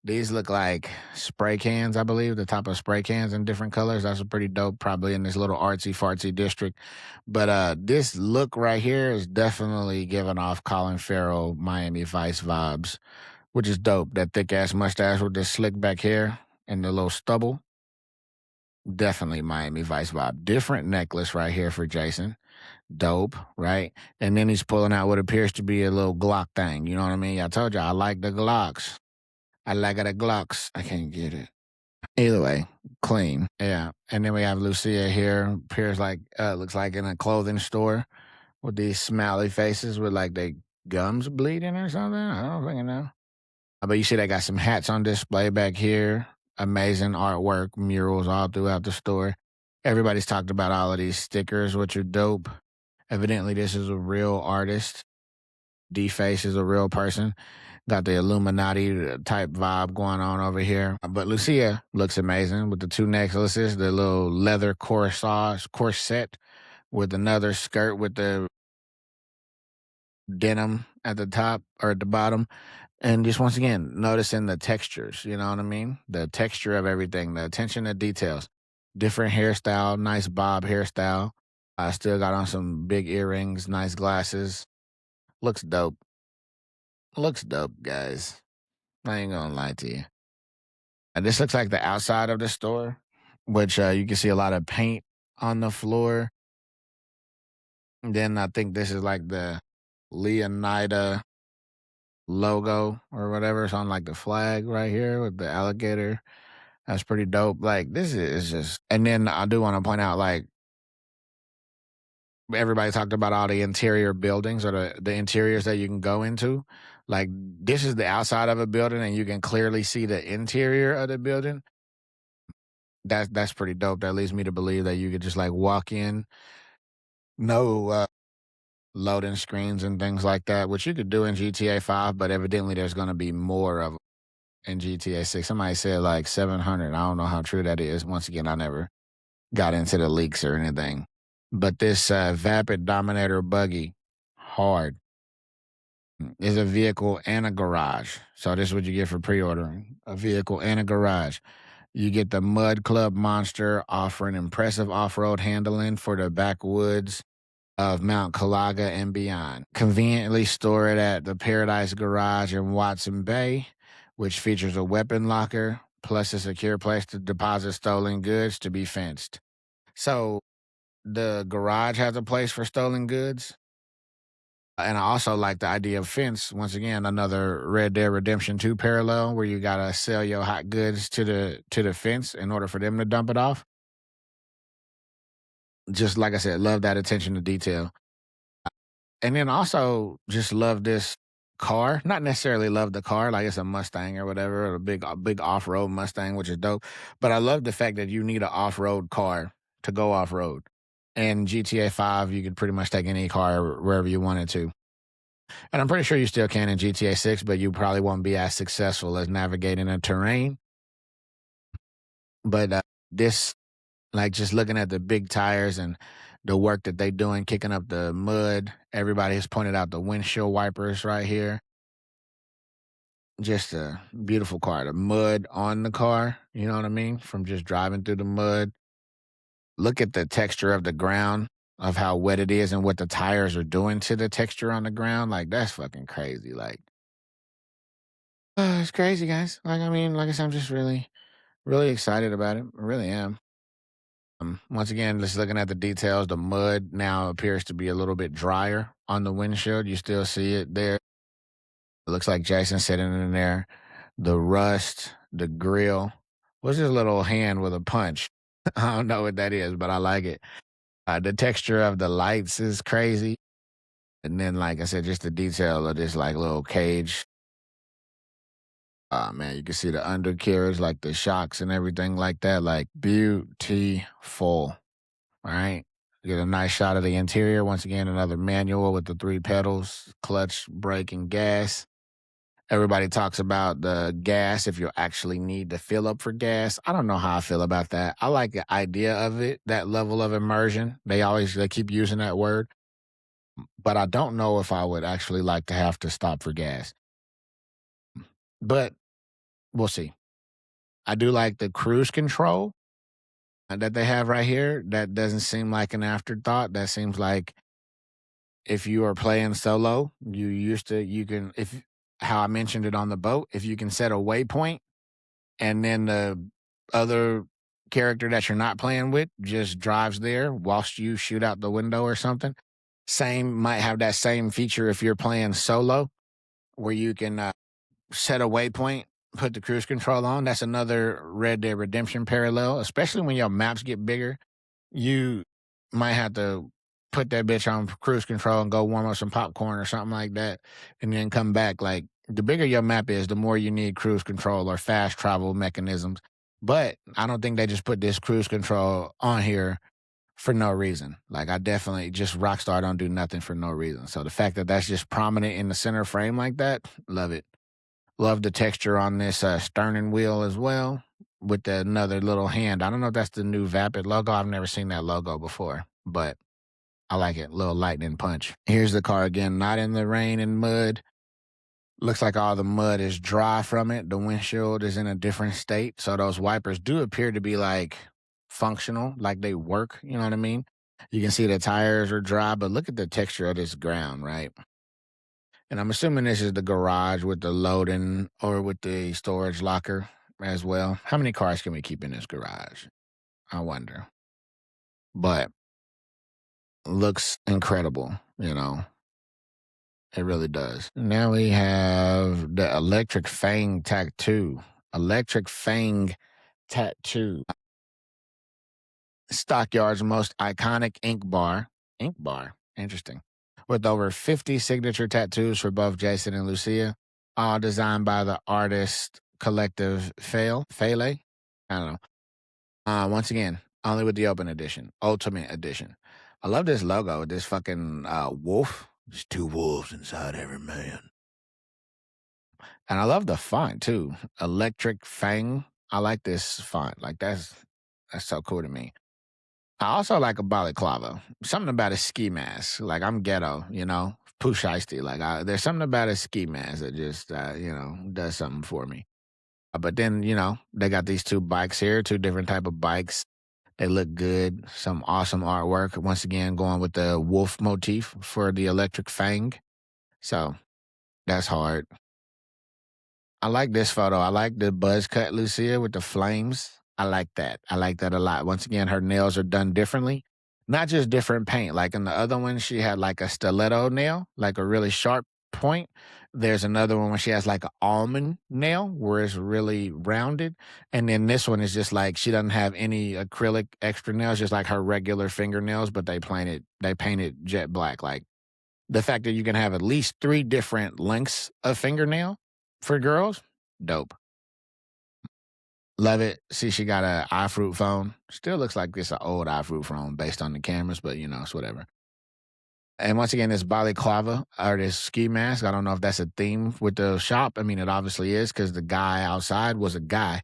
These look like spray cans, I believe, the top of spray cans in different colors. That's pretty dope, probably in this little artsy-fartsy district. But this look right here is definitely giving off Colin Farrell, Miami Vice vibes, which is dope. That thick-ass mustache with this slick back hair and the little stubble. Definitely Miami Vice vibe. Different necklace right here for Jason. Dope, right? And then he's pulling out what appears to be a little Glock thing. You know what I mean? I told you, I like the Glocks. I like the Glocks. I can't get it. Either way, clean. Yeah. And then we have Lucia here. Appears like, looks like in a clothing store with these smiley faces with like their gums bleeding or something. I don't fucking know. But you see they got some hats on display back here. Amazing artwork, murals all throughout the store. Everybody's talked about all of these stickers, which are dope. Evidently, this is a real artist. D-Face is a real person. Got the Illuminati type vibe going on over here. But Lucia looks amazing with the two necklaces, the little leather corset with another skirt with the denim at the top or at the bottom. And just once again, noticing the textures, you know what I mean? The texture of everything, the attention to details. Different hairstyle, nice bob hairstyle. I still got on some big earrings, nice glasses. Looks dope. Looks dope, guys. I ain't gonna lie to you. And this looks like the outside of the store, which you can see a lot of paint on the floor. And then I think this is like the Leonida logo or whatever. It's on like the flag right here with the alligator. That's pretty dope. Like, this is just, and then I do want to point out, like, everybody talked about all the interior buildings or the interiors that you can go into. Like, this is the outside of a building and you can clearly see the interior of the building. That's pretty dope. That leads me to believe that you could just like walk in, no loading screens and things like that, which you could do in GTA 5, but evidently there's going to be more of 'em in GTA 6. Somebody said like 700. I don't know how true that is. Once again, I never got into the leaks or anything. But this Vapid Dominator buggy, hard, is a vehicle and a garage. So this is what you get for pre-ordering: a vehicle and a garage. You get the Mud Club Monster, offering impressive off-road handling for the backwoods of Mount Calaga and beyond. Conveniently store it at the Paradise Garage in Watson Bay, which features a weapon locker plus a secure place to deposit stolen goods to be fenced. So the garage has a place for stolen goods. And I also like the idea of fence. Once again, another Red Dead Redemption 2 parallel where you gotta sell your hot goods to the fence in order for them to dump it off. Just like I said, love that attention to detail. And then also just love this car. Not necessarily love the car, like it's a Mustang or whatever, or a big off road Mustang, which is dope. But I love the fact that you need an off road car to go off road. In GTA 5, you could pretty much take any car wherever you wanted to. And I'm pretty sure you still can in GTA 6, but you probably won't be as successful as navigating the terrain. But this, like just looking at the big tires and the work that they doing, kicking up the mud. Everybody has pointed out the windshield wipers right here. Just a beautiful car. The mud on the car, you know what I mean? From just driving through the mud. Look at the texture of the ground, of how wet it is and what the tires are doing to the texture on the ground. Like that's fucking crazy. Like it's crazy, guys. Like I mean, like I said, I'm just really, really excited about it. I really am. Once again, just looking at the details, the mud now appears to be a little bit drier on the windshield. You still see it there. It looks like Jason sitting in there. The rust, the grill. What's his little hand with a punch? I don't know what that is, but I like it. The texture of the lights is crazy. And then, like I said, just the detail of this like little cage. Man, you can see the undercarriage, like the shocks and everything like that. Like beautiful. All right. Get a nice shot of the interior. Once again, another manual with the three pedals: clutch, brake, and gas. Everybody talks about the gas if you actually need to fill up for gas. I don't know how I feel about that. I like the idea of it, that level of immersion. They keep using that word, but I don't know if I would actually like to have to stop for gas. But we'll see. I do like the cruise control that they have right here. That doesn't seem like an afterthought. That seems like if you are playing solo, you can, if how I mentioned it on the boat, if you can set a waypoint and then the other character that you're not playing with just drives there whilst you shoot out the window or something. Same might have that same feature if you're playing solo, where you can set a waypoint, put the cruise control on. That's another Red Dead Redemption parallel, especially when your maps get bigger. You might have to put that bitch on cruise control and go warm up some popcorn or something like that, and then come back. Like the bigger your map is, the more you need cruise control or fast travel mechanisms. But I don't think they just put this cruise control on here for no reason. Like I definitely just Rockstar don't do nothing for no reason. So the fact that that's just prominent in the center frame like that, love it. Love the texture on this sternum wheel as well with another little hand. I don't know if that's the new Vapid logo. I've never seen that logo before, but I like it. Little lightning punch. Here's the car again, not in the rain and mud. Looks like all the mud is dry from it. The windshield is in a different state. So those wipers do appear to be like functional, like they work. You know what I mean? You can see the tires are dry, but look at the texture of this ground, right? And I'm assuming this is the garage with the loading or with the storage locker as well. How many cars can we keep in this garage? I wonder. But looks incredible, you know. It really does. Now we have the electric fang tattoo. Electric fang tattoo. Stockyard's most iconic ink bar. Ink bar. Interesting. With over 50 signature tattoos for both Jason and Lucia, all designed by the artist collective Fale. I don't know. Once again, only with the open edition, ultimate edition. I love this logo, this fucking wolf. There's two wolves inside every man. And I love the font too. Electric Fang. I like this font. Like that's so cool to me. I also like a balaclava. Something about a ski mask. Like I'm ghetto, poo shiesty. Like there's something about a ski mask that just does something for me. But then they got these two bikes here, two different type of bikes. They look good. Some awesome artwork. Once again, going with the wolf motif for the electric fang. So that's hard. I like this photo. I like the buzz cut Lucia with the flames. I like that. I like that a lot. Once again, her nails are done differently. Not just different paint. Like in the other one, she had like a stiletto nail, like a really sharp point. There's another one where she has like an almond nail where it's really rounded. And then this one is just like she doesn't have any acrylic extra nails, just like her regular fingernails, but they painted jet black. Like the fact that you can have at least three different lengths of fingernail for girls, dope. Love it. See, she got a iFruit phone. Still looks like it's an old iFruit phone based on the cameras, but it's whatever. And once again, this balaclava or this ski mask. I don't know if that's a theme with the shop. I mean, it obviously is because the guy outside was a guy.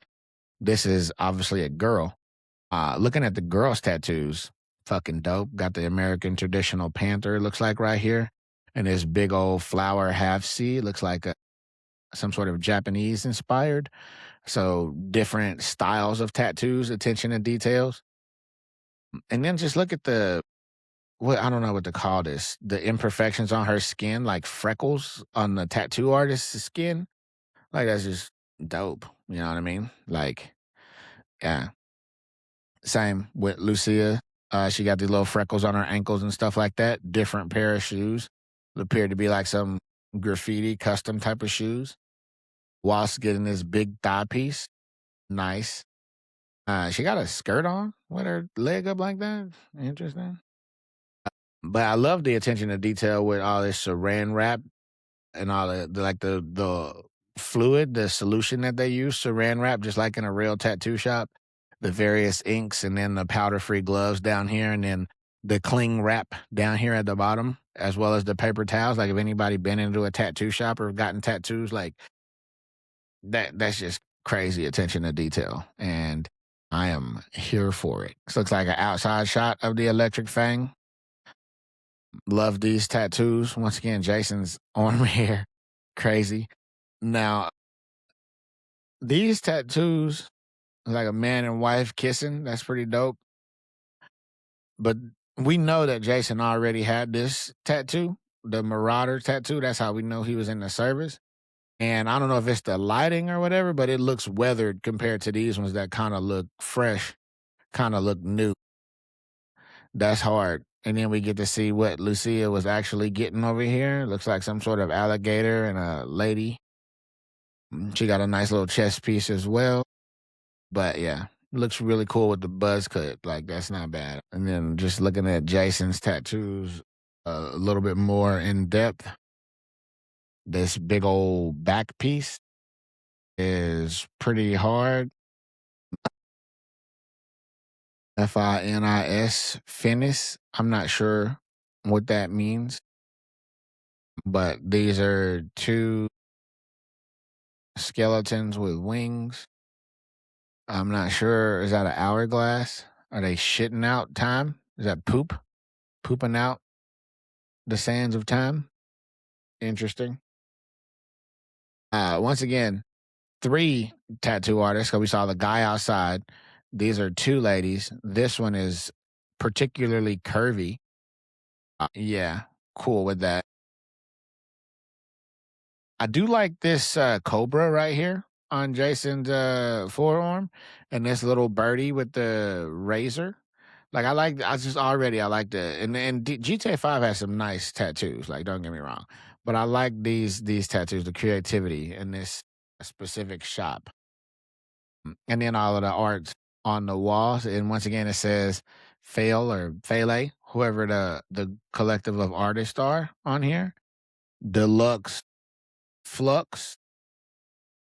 This is obviously a girl. Looking at the girl's tattoos, fucking dope. Got the American traditional panther, looks like right here. And this big old flower half C. Looks like some sort of Japanese inspired. So different styles of tattoos, attention to details. And then just look at what I don't know what to call this. The imperfections on her skin, like freckles on the tattoo artist's skin. Like that's just dope. You know what I mean? Like, yeah. Same with Lucia. She got these little freckles on her ankles and stuff like that. Different pair of shoes. Appeared to be like some graffiti custom type of shoes. Whilst getting this big thigh piece. Nice. She got a skirt on with her leg up like that. Interesting. But I love the attention to detail with all this saran wrap and all the fluid, the solution that they use, saran wrap, just like in a real tattoo shop. The various inks and then the powder free gloves down here and then the cling wrap down here at the bottom, as well as the paper towels. Like if anybody been into a tattoo shop or gotten tattoos, like that's just crazy attention to detail. And I am here for it. This looks like an outside shot of the electric fang. Love these tattoos. Once again, Jason's arm hair. Crazy. Now, these tattoos, like a man and wife kissing, that's pretty dope. But we know that Jason already had this tattoo, the Marauder tattoo. That's how we know he was in the service. And I don't know if it's the lighting or whatever, but it looks weathered compared to these ones that kind of look fresh, kind of look new. That's hard. And then we get to see what Lucia was actually getting over here. Looks like some sort of alligator and a lady. She got a nice little chest piece as well. But yeah, looks really cool with the buzz cut. Like, that's not bad. And then just looking at Jason's tattoos a little bit more in depth, this big old back piece is pretty hard. FINIS, finis. I'm not sure what that means, but these are two skeletons with wings. I'm not sure. Is that an hourglass? Are they shitting out time? Is that poop? Pooping out the sands of time? Interesting. Once again, three tattoo artists, because we saw the guy outside. These are two ladies. This one is particularly curvy. Yeah, cool with that. I do like this cobra right here on Jason's forearm and this little birdie with the razor. Like I like the and GTA 5 has some nice tattoos, like don't get me wrong. But I like these tattoos, the creativity in this specific shop. And then all of the art on the walls. And once again it says Fail or Fele, whoever the collective of artists are on here. Deluxe Flux,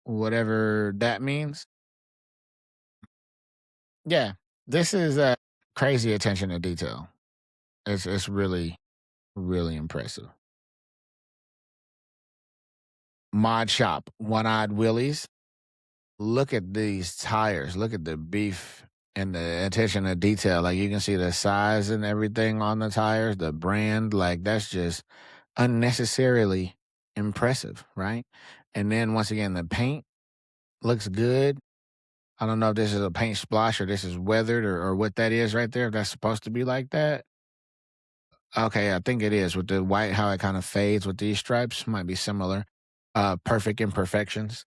whatever that means. Yeah, this is crazy attention to detail. It's really really impressive. Mod Shop, One Eyed Willie's. Look at these tires. Look at the beef and the attention to detail. Like you can see the size and everything on the tires, the brand. Like that's just unnecessarily impressive, right? And then once again, the paint looks good. I don't know if this is a paint splash or this is weathered or what that is right there. If that's supposed to be like that. Okay, I think it is with the white, how it kind of fades with these stripes. Might be similar. Perfect imperfections.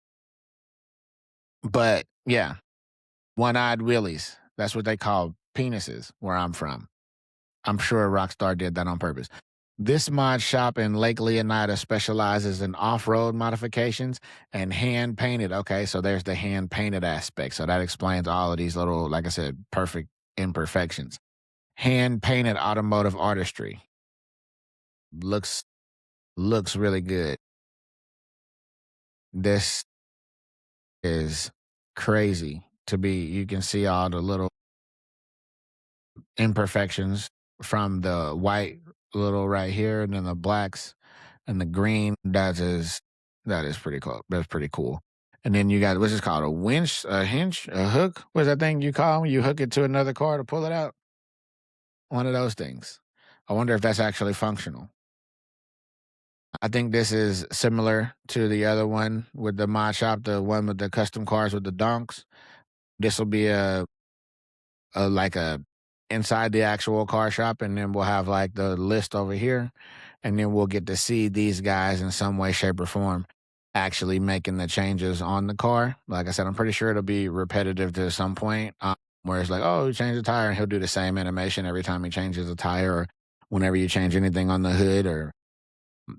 But yeah, one eyed willies. That's what they call penises where I'm from. I'm sure Rockstar did that on purpose. This mod shop in Lake Leonida specializes in off road modifications and hand painted. Okay, so there's the hand painted aspect. So that explains all of these little, like I said, perfect imperfections. Hand painted automotive artistry. Looks looks really good. This is crazy to be. You can see all the little imperfections from the white little right here, and then the blacks and the green. That is pretty cool. That's pretty cool. And then you got what's this called? A winch, a hinge, a hook. What's that thing you call when you hook it to another car to pull it out? One of those things. I wonder if that's actually functional. I think this is similar to the other one with the mod shop, the one with the custom cars with the donks. This will be a like a inside the actual car shop, and then we'll have like the list over here, and then we'll get to see these guys in some way, shape, or form actually making the changes on the car. Like I said, I'm pretty sure it'll be repetitive to some point, where it's like, oh, you change the tire, and he'll do the same animation every time he changes a tire, or whenever you change anything on the hood, or.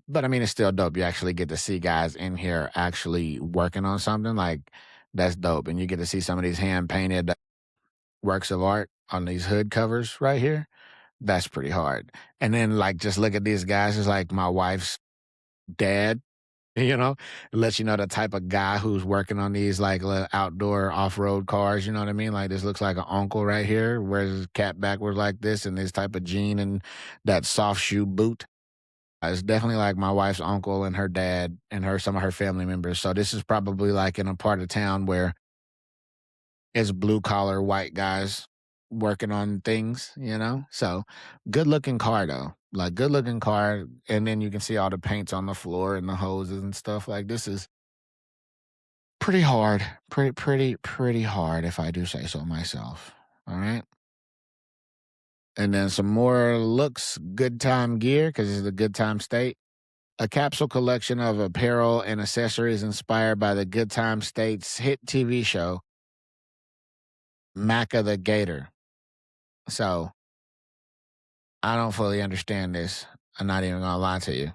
But I mean, it's still dope. You actually get to see guys in here actually working on something like that's dope, and you get to see some of these hand painted works of art on these hood covers right here. That's pretty hard. And then like just look at these guys. It's like my wife's dad, you know, it lets you know the type of guy who's working on these like outdoor off-road cars. You know what I mean? Like this looks like an uncle right here, wears his cap backwards like this and this type of jean and that soft shoe boot. It's definitely like my wife's uncle and her dad and her some of her family members. So this is probably like in a part of town where it's blue collar white guys working on things, you know? So good looking car though. Like good looking car. And then you can see all the paints on the floor and the hoses and stuff. Like this is pretty hard. Pretty hard if I do say so myself. All right. And then some more looks, good time gear, because it's a good time state. A capsule collection of apparel and accessories inspired by the Good Time State's hit TV show, MACA the Gator. So I don't fully understand this. I'm not even gonna lie to you.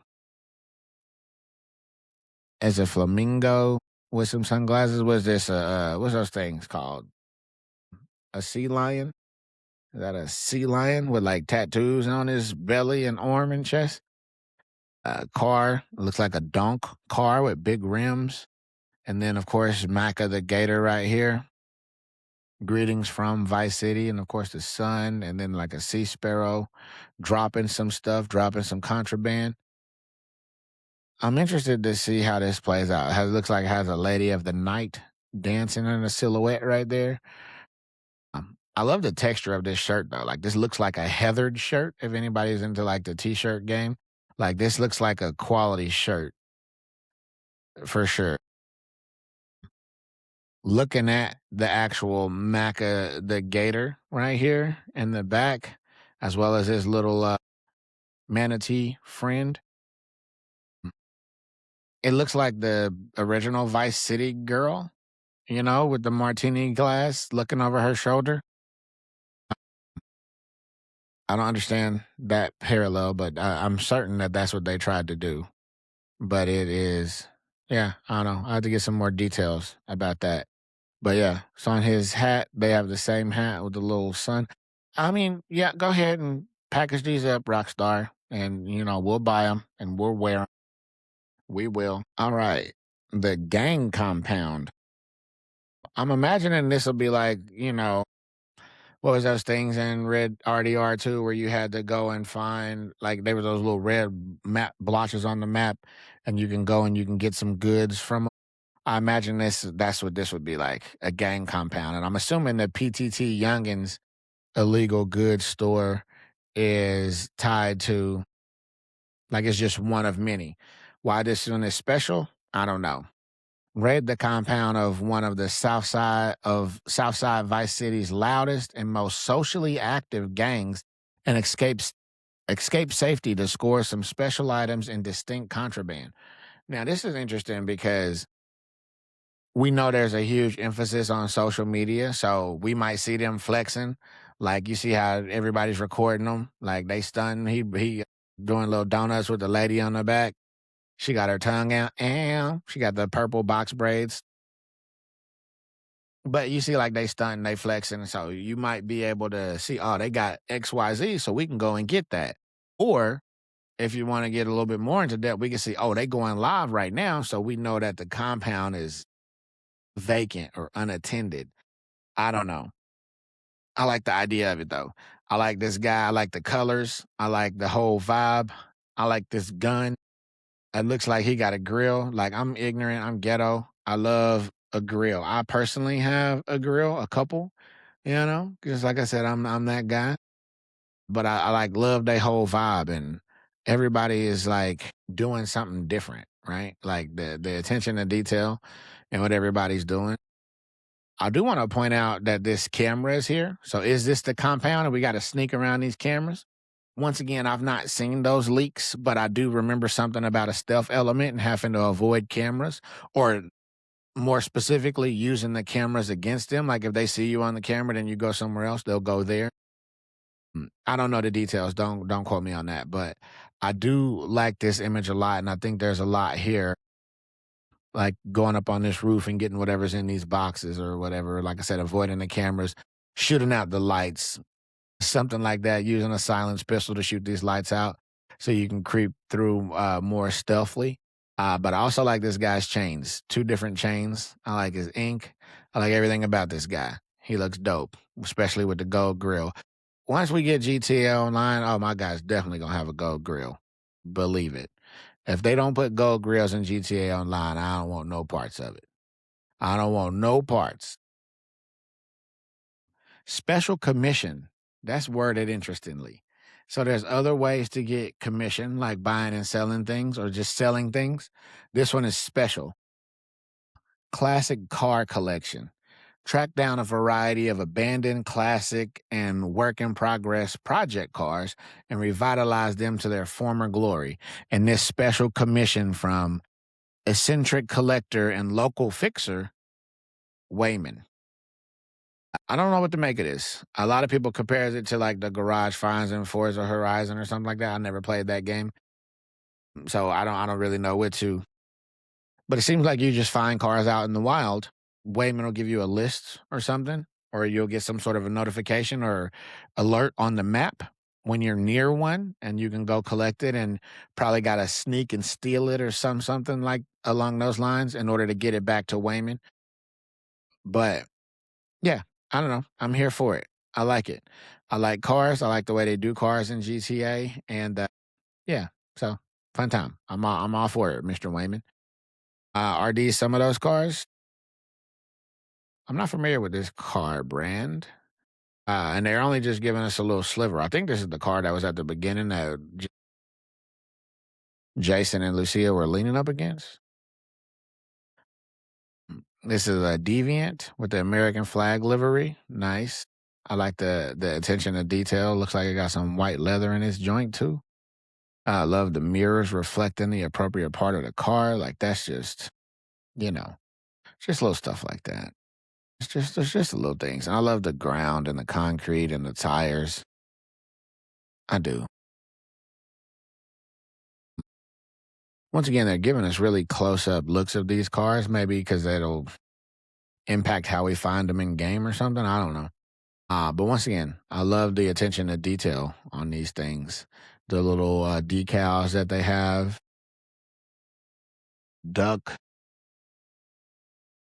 As a flamingo with some sunglasses, what's this? What's those things called? A sea lion? Is that a sea lion with like tattoos on his belly and arm and chest? A car looks like a donk car with big rims, and then of course Maca the Gator right here. Greetings from Vice City, and of course the sun, and then like a sea sparrow dropping some stuff, dropping some contraband. I'm interested to see how this plays out. It looks like it has a lady of the night dancing in a silhouette right there. I love the texture of this shirt though. Like this looks like a heathered shirt. If anybody's into like the t-shirt game, like this looks like a quality shirt for sure. Looking at the actual Maca the Gator right here in the back, as well as his little manatee friend. It looks like the original Vice City girl, you know, with the martini glass looking over her shoulder. I don't understand that parallel, but I'm certain that that's what they tried to do. But it is, yeah, I don't know. I have to get some more details about that. But yeah, so on his hat, they have the same hat with the little sun. I mean, yeah, go ahead and package these up, Rockstar, and you know we'll buy them and we'll wear them. We will. All right, the gang compound. I'm imagining this will be like, you know, what was those things in Red RDR2 where you had to go and find, like, there were those little red map blotches on the map, and you can go and you can get some goods from 'em. I imagine that's what this would be like, a gang compound, and I'm assuming the PTT Youngins illegal goods store is tied to, like, it's just one of many. Why this one is special? I don't know. Raid the compound of one of the Southside Vice City's loudest and most socially active gangs and escape safety to score some special items and distinct contraband. Now, this is interesting because we know there's a huge emphasis on social media, so we might see them flexing. Like, you see how everybody's recording them, like they stunned. He doing little donuts with the lady on the back. She got her tongue out, and she got the purple box braids. But you see, like, they stunting, they flexing, so you might be able to see, oh, they got XYZ, so we can go and get that. Or if you want to get a little bit more into depth, we can see, oh, they going live right now, so we know that the compound is vacant or unattended. I don't know. I like the idea of it though. I like this guy. I like the colors. I like the whole vibe. I like this gun. It looks like he got a grill. Like, I'm ignorant. I'm ghetto. I love a grill. I personally have a grill, a couple, because like I said, I'm that guy. But I like love their whole vibe, and everybody is like doing something different, right? Like the attention to detail and what everybody's doing. I do want to point out that this camera is here. So is this the compound and we got to sneak around these cameras? Once again, I've not seen those leaks, but I do remember something about a stealth element and having to avoid cameras, or more specifically, using the cameras against them. Like, if they see you on the camera, then you go somewhere else, they'll go there. I don't know the details. Don't quote me on that, but I do like this image a lot, and I think there's a lot here, like going up on this roof and getting whatever's in these boxes or whatever. Like I said, avoiding the cameras, shooting out the lights, something like that, using a silenced pistol to shoot these lights out so you can creep through more stealthily. But I also like this guy's chains, two different chains. I like his ink. I like everything about this guy. He looks dope, especially with the gold grill. Once we get GTA Online, oh, my guy's definitely going to have a gold grill. Believe it. If they don't put gold grills in GTA Online, I don't want no parts of it. I don't want no parts. Special commission. That's worded interestingly. So there's other ways to get commission, like buying and selling things or just selling things. This one is special. Classic car collection. Track down a variety of abandoned, classic, and work in progress project cars and revitalize them to their former glory. And this special commission from eccentric collector and local fixer, Wayman. I don't know what to make of this. A lot of people compares it to like the Garage Finds and Forza Horizon or something like that. I never played that game, so I don't really know what to. But it seems like you just find cars out in the wild. Wayman will give you a list or something, or you'll get some sort of a notification or alert on the map when you're near one, and you can go collect it. And probably got to sneak and steal it or something like along those lines in order to get it back to Wayman. But yeah, I don't know. I'm here for it. I like it. I like cars. I like the way they do cars in GTA, and yeah, so fun time. I'm all for it, Mr. Wayman. Are these some of those cars? I'm not familiar with this car brand, and they're only just giving us a little sliver. I think this is the car that was at the beginning that Jason and Lucia were leaning up against. This is a Deviant with the American flag livery. Nice. I like the attention to detail. Looks like it got some white leather in its joint too. I love the mirrors reflecting the appropriate part of the car. Like, that's just, you know, just little stuff like that. It's just the little things. And I love the ground and the concrete and the tires. I do. Once again, they're giving us really close up looks of these cars, maybe because it'll impact how we find them in game or something. I don't know. But once again, I love the attention to detail on these things. The little decals that they have. Duck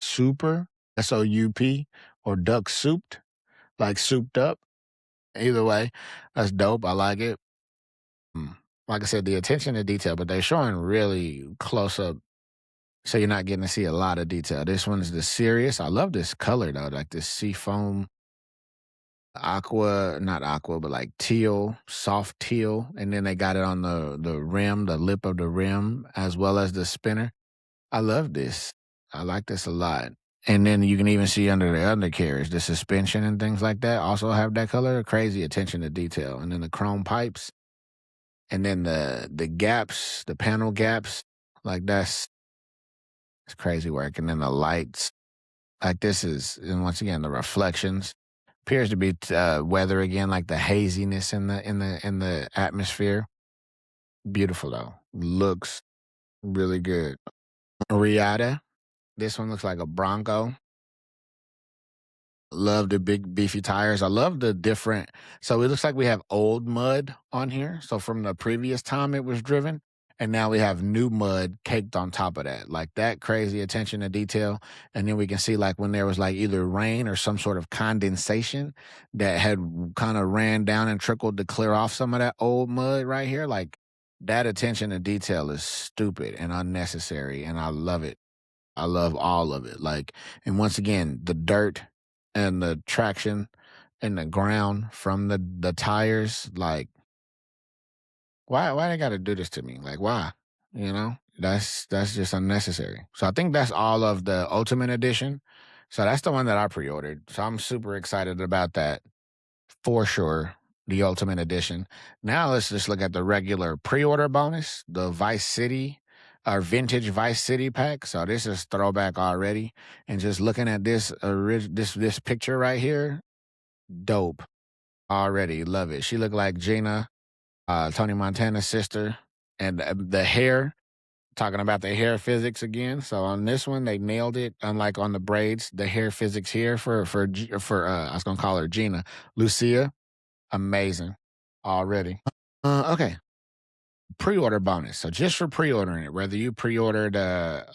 Super, SOUP, or duck souped, like souped up. Either way, that's dope. I like it. Mm. Like I said, the attention to detail, but they're showing really close up, so you're not getting to see a lot of detail. This one's the serious. I love this color though, like this seafoam aqua, not aqua, but like teal, soft teal, and then they got it on the rim, the lip of the rim, as well as the spinner. I love this. I like this a lot. And then you can even see under the undercarriage, the suspension and things like that also have that color. Crazy attention to detail. And then the chrome pipes, and then the gaps, the panel gaps, like that's it's crazy work. And then the lights, like this is, and once again the reflections appears to be weather again, like the haziness in the atmosphere. Beautiful though, looks really good. Riata, this one looks like a Bronco. Love the big beefy tires. I love the different. So it looks like we have old mud on here. So from the previous time it was driven, and now we have new mud caked on top of that. Like that crazy attention to detail. And then we can see like when there was like either rain or some sort of condensation that had kind of ran down and trickled to clear off some of that old mud right here. Like that attention to detail is stupid and unnecessary, and I love it. I love all of it. Like, and once again, the dirt and the traction and the ground from the tires. Like, why they got to do this to me? Like, why? You know, that's just unnecessary. So I think that's all of the Ultimate Edition. So that's the one that I pre-ordered. So I'm super excited about that for sure, the Ultimate Edition. Now let's just look at the regular pre-order bonus, the Vice City, our vintage Vice City pack. So this is throwback already, and just looking at this picture right here, dope already. Love it. She looked like Gina, Tony Montana's sister, and the hair. Talking about the hair physics again. So on this one, they nailed it. Unlike on the braids, the hair physics here for I was gonna call her Gina, Lucia. Amazing already. Okay. Pre-order bonus. So just for pre-ordering it, whether you pre-ordered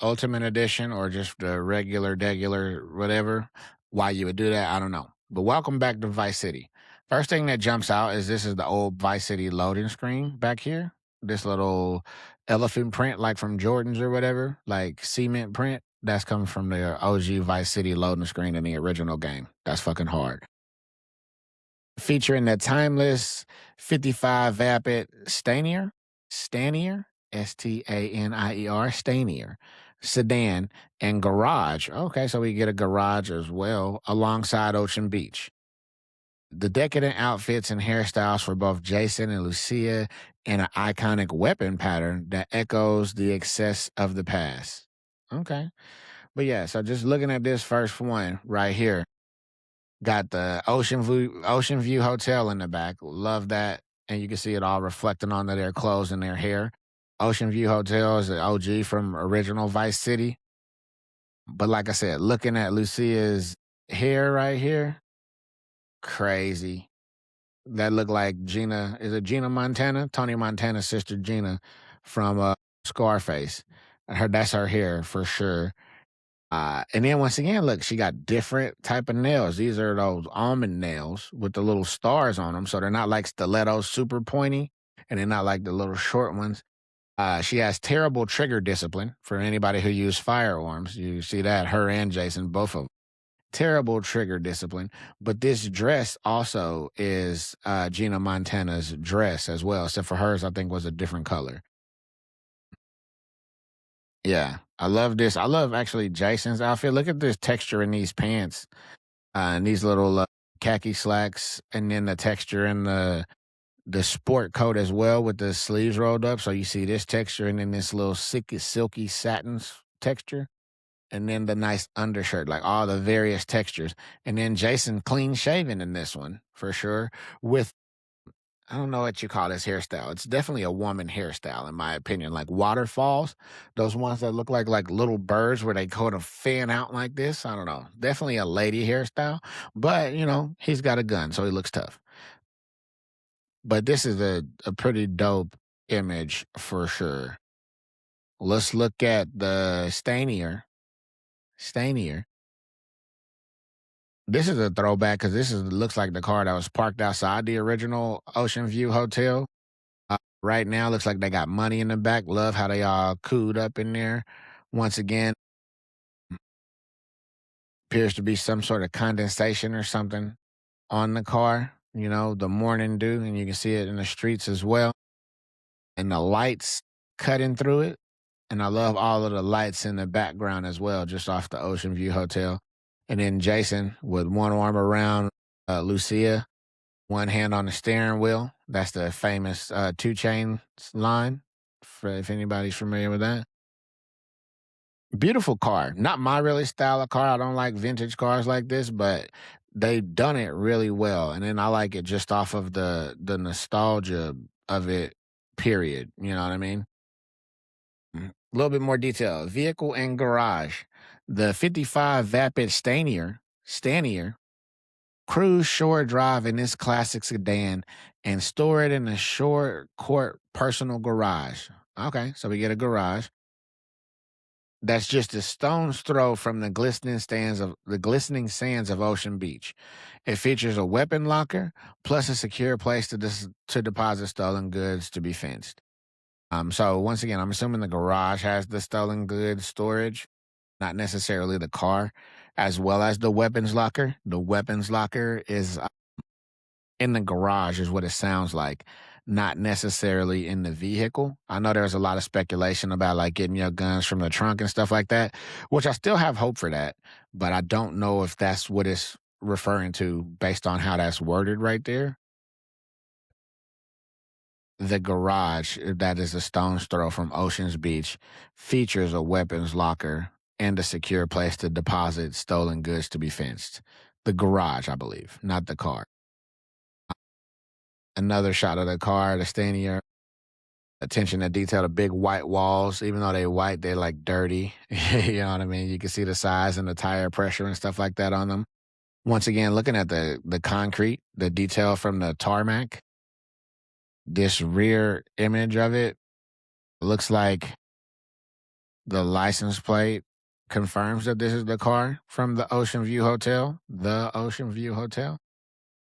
Ultimate Edition or just the regular, whatever, why you would do that, I don't know. But welcome back to Vice City. First thing that jumps out is this is the old Vice City loading screen back here. This little elephant print, like from Jordan's or whatever, like cement print. That's coming from the OG Vice City loading screen in the original game. That's fucking hard. Featuring the timeless 55 Vapid Stanier, Stanier, Stanier sedan and garage. Okay, so we get a garage as well alongside Ocean Beach. The decadent outfits and hairstyles for both Jason and Lucia, and an iconic weapon pattern that echoes the excess of the past. Okay. But yeah, so just looking at this first one right here, got the Ocean View Hotel in the back. Love that. And you can see it all reflecting onto their clothes and their hair. Ocean View Hotel is the OG from original Vice City. But like I said, looking at Lucia's hair right here, crazy. That looked like Gina. Is it Gina Montana? Tony Montana's sister Gina from Scarface. That's her hair for sure. And then once again, look, she got different type of nails. These are those almond nails with the little stars on them. So they're not like stilettos, super pointy, and they're not like the little short ones. She has terrible trigger discipline for anybody who use firearms. You see that, her and Jason, both of them. Terrible trigger discipline. But this dress also is Gina Montana's dress as well, except for hers, I think, was a different color. Yeah, I love this. I love actually Jason's outfit. Look at this texture in these pants and these little khaki slacks, and then the texture in the sport coat as well with the sleeves rolled up. So you see this texture, and then this little silky satin texture, and then the nice undershirt, like all the various textures. And then Jason clean shaven in this one for sure with I don't know what you call this hairstyle. It's definitely a woman hairstyle, in my opinion. Like waterfalls, those ones that look like little birds where they kind of fan out like this. I don't know. Definitely a lady hairstyle, but he's got a gun, so he looks tough. But this is a pretty dope image for sure. Let's look at the Stanier. Stanier. This is a throwback because this is looks like the car that was parked outside the original Ocean View Hotel. Right now, looks like they got money in the back. Love how they all cooed up in there. Once again, appears to be some sort of condensation or something on the car. You know, the morning dew, and you can see it in the streets as well. And the lights cutting through it. And I love all of the lights in the background as well, just off the Ocean View Hotel. And then Jason with one arm around Lucia, one hand on the steering wheel. That's the famous 2 Chainz line, for, if anybody's familiar with that. Beautiful car. Not my really style of car. I don't like vintage cars like this, but they've done it really well. And then I like it just off of the nostalgia of it, period. You know what I mean? A little bit more detail. Vehicle and garage. The 55 Vapid Stanier cruise shore drive in this classic sedan and store it in a shore court personal garage. Okay, so we get a garage that's just a stone's throw from the glistening sands of Ocean Beach. It features a weapon locker plus a secure place to deposit stolen goods to be fenced. So once again, I'm assuming the garage has the stolen goods storage, not necessarily the car, as well as the weapons locker. The weapons locker is in the garage, is what it sounds like, not necessarily in the vehicle. I know there's a lot of speculation about like getting your guns from the trunk and stuff like that, which I still have hope for that, but I don't know if that's what it's referring to based on how that's worded right there. The garage, that is a stone's throw from Ocean's Beach, features a weapons locker and a secure place to deposit stolen goods to be fenced. The garage, I believe, not the car. Another shot of the car, the Stanier. Attention to detail, the big white walls, even though they're white, they're like dirty. You know what I mean? You can see the size and the tire pressure and stuff like that on them. Once again, looking at the concrete, the detail from the tarmac, this rear image of it looks like the license plate confirms that this is the car from the Ocean View Hotel. The Ocean View Hotel.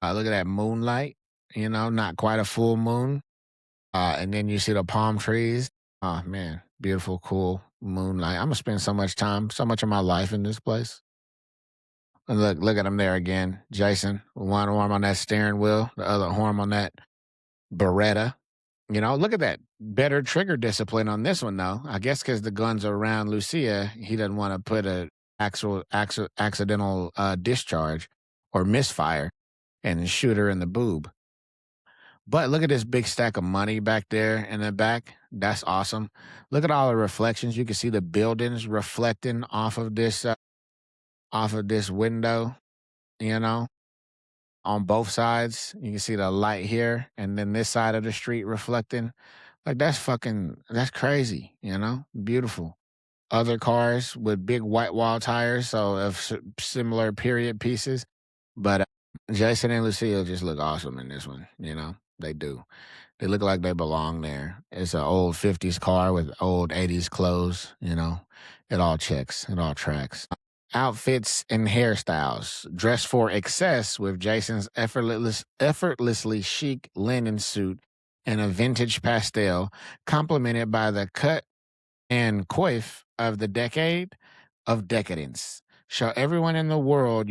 Look at that moonlight. You know, not quite a full moon. And then you see the palm trees. Oh man, beautiful, cool moonlight. I'm gonna spend so much time, so much of my life in this place. And look at him there again, Jason. One arm on that steering wheel, the other arm on that Beretta. You know, look at that. Better trigger discipline on this one, though. I guess because the guns are around Lucia, he doesn't want to put a accidental discharge or misfire and shoot her in the boob. But look at this big stack of money back there in the back. That's awesome. Look at all the reflections. You can see the buildings reflecting off of this window. You know, on both sides. You can see the light here, and then this side of the street reflecting. Like that's crazy, you know? Beautiful. Other cars with big white wall tires, so of similar period pieces. But Jason and Lucille just look awesome in this one, you know? They do. They look like they belong there. It's an old 50s car with old 80s clothes, you know? It all checks, it all tracks. Outfits and hairstyles. Dress for excess with Jason's effortlessly chic linen suit and a vintage pastel, complemented by the cut and coif of the decade of decadence. Show everyone the world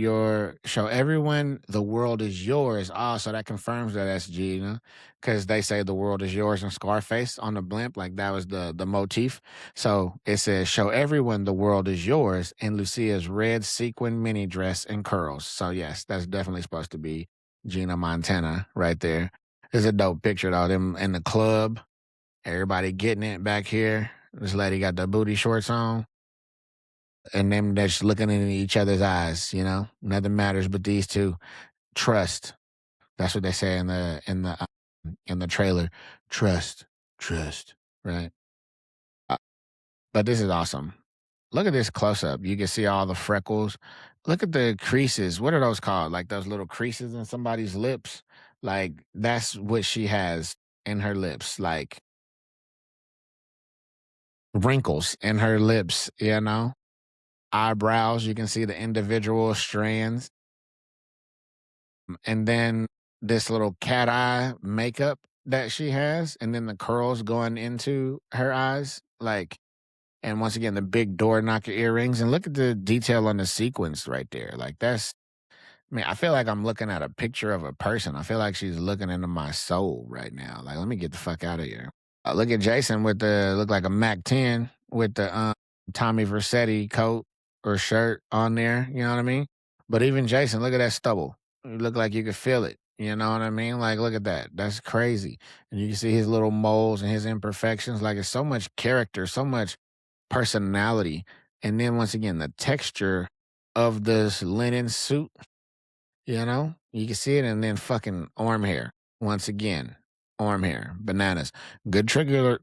is yours. Ah, so that confirms that that's Gina, because they say the world is yours in Scarface on the blimp, like that was the motif. So it says, show everyone the world is yours in Lucia's red sequin mini dress and curls. So yes, that's definitely supposed to be Gina Montana right there. It's a dope picture though. Them in the club, everybody getting it back here. This lady got the booty shorts on, and them just looking in each other's eyes. You know, nothing matters but these two. Trust. That's what they say in the trailer. Trust, trust. Right. Uh, but this is awesome. Look at this close up. You can see all the freckles. Look at the creases. What are those called? Like those little creases in somebody's lips. Like that's what she has in her lips. Like wrinkles in her lips, you know? Eyebrows, you can see the individual strands. And then this little cat eye makeup that she has, and then the curls going into her eyes, like, and once again, the big door knocker earrings. And look at the detail on the sequins right there. Like, that's, I mean, I feel like I'm looking at a picture of a person. I feel like she's looking into my soul right now. Like, let me get the fuck out of here. Look at Jason with the look like a Mac 10 with the Tommy Vercetti coat or shirt on there. You know what I mean? But even Jason, look at that stubble. You look like you could feel it. You know what I mean? Like, look at that. That's crazy. And you can see his little moles and his imperfections. Like, it's so much character, so much personality. And then once again, the texture of this linen suit, you know, you can see it. And then fucking arm hair. Once again, arm hair, bananas. Good trigger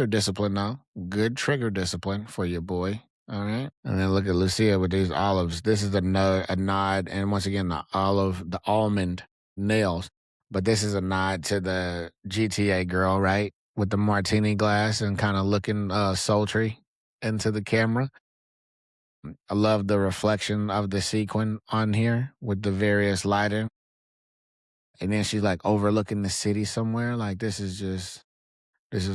discipline though. Good trigger discipline for your boy. All right. And then look at Lucia with these olives. This is a nod. And once again, the almond nails. But this is a nod to the GTA girl, right? With the martini glass and kind of looking sultry into the camera. I love the reflection of the sequin on here with the various lighting. And then she's like overlooking the city somewhere. Like, this is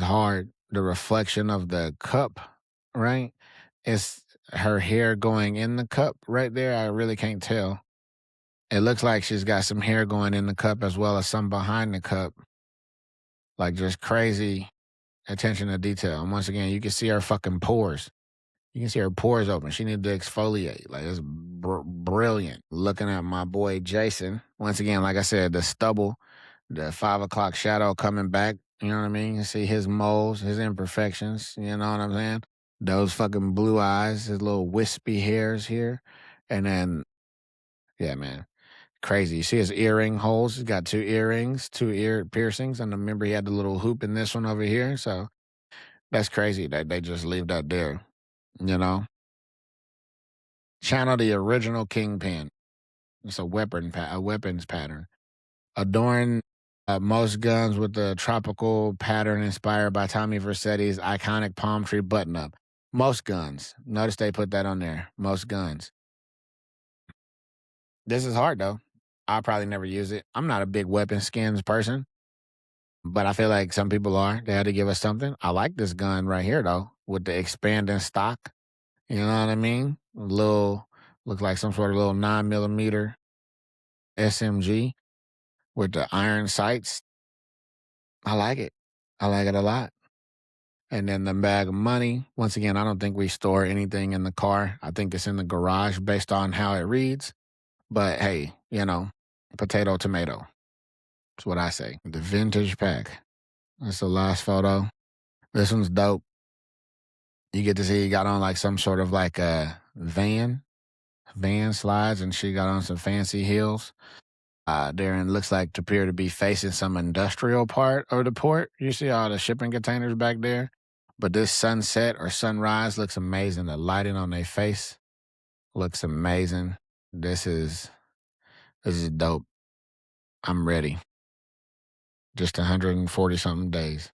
hard. The reflection of the cup, right? It's her hair going in the cup right there. I really can't tell. It looks like she's got some hair going in the cup as well as some behind the cup. Like, just crazy attention to detail. And once again, you can see her fucking pores. You can see her pores open. She needs to exfoliate. Like, it's brilliant. Looking at my boy Jason. Once again, like I said, the stubble, the 5 o'clock shadow coming back. You know what I mean? You see his moles, his imperfections. You know what I'm saying? Those fucking blue eyes, his little wispy hairs here. And then, yeah, man, crazy. You see his earring holes? He's got two earrings, two ear piercings. And remember, he had the little hoop in this one over here. So that's crazy that they just leave that there. You know? Channel the original Kingpin. It's a weapons pattern. Adorn most guns with the tropical pattern inspired by Tommy Vercetti's iconic palm tree button up. Most guns. Notice they put that on there. Most guns. This is hard though. I'll probably never use it. I'm not a big weapon skins person, but I feel like some people are. They had to give us something. I like this gun right here though, with the expanding stock. You know what I mean? A little, look like some sort of little 9mm SMG with the iron sights. I like it. I like it a lot. And then the bag of money. Once again, I don't think we store anything in the car. I think it's in the garage based on how it reads. But hey, you know, potato, tomato. That's what I say. The vintage pack. That's the last photo. This one's dope. You get to see he got on like some sort of like a van slides, and she got on some fancy heels. Darren looks like to appear to be facing some industrial part of the port. You see all the shipping containers back there. But this sunset or sunrise looks amazing. The lighting on their face looks amazing. This is dope. I'm ready. Just 140 something days.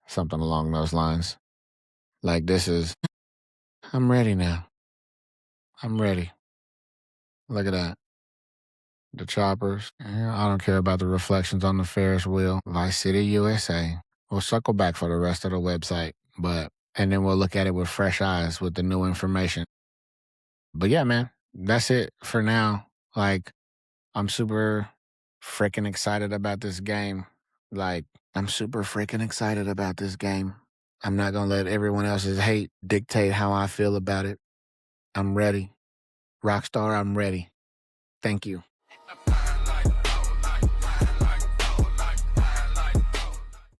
Something along those lines. Like, I'm ready now. I'm ready. Look at that. The choppers. I don't care about the reflections on the Ferris wheel. Vice City, USA. We'll circle back for the rest of the website, and then we'll look at it with fresh eyes with the new information. But yeah, man, that's it for now. Like, I'm super freaking excited about this game. Like, I'm super freaking excited about this game. I'm not going to let everyone else's hate dictate how I feel about it. I'm ready. Rockstar, I'm ready. Thank you.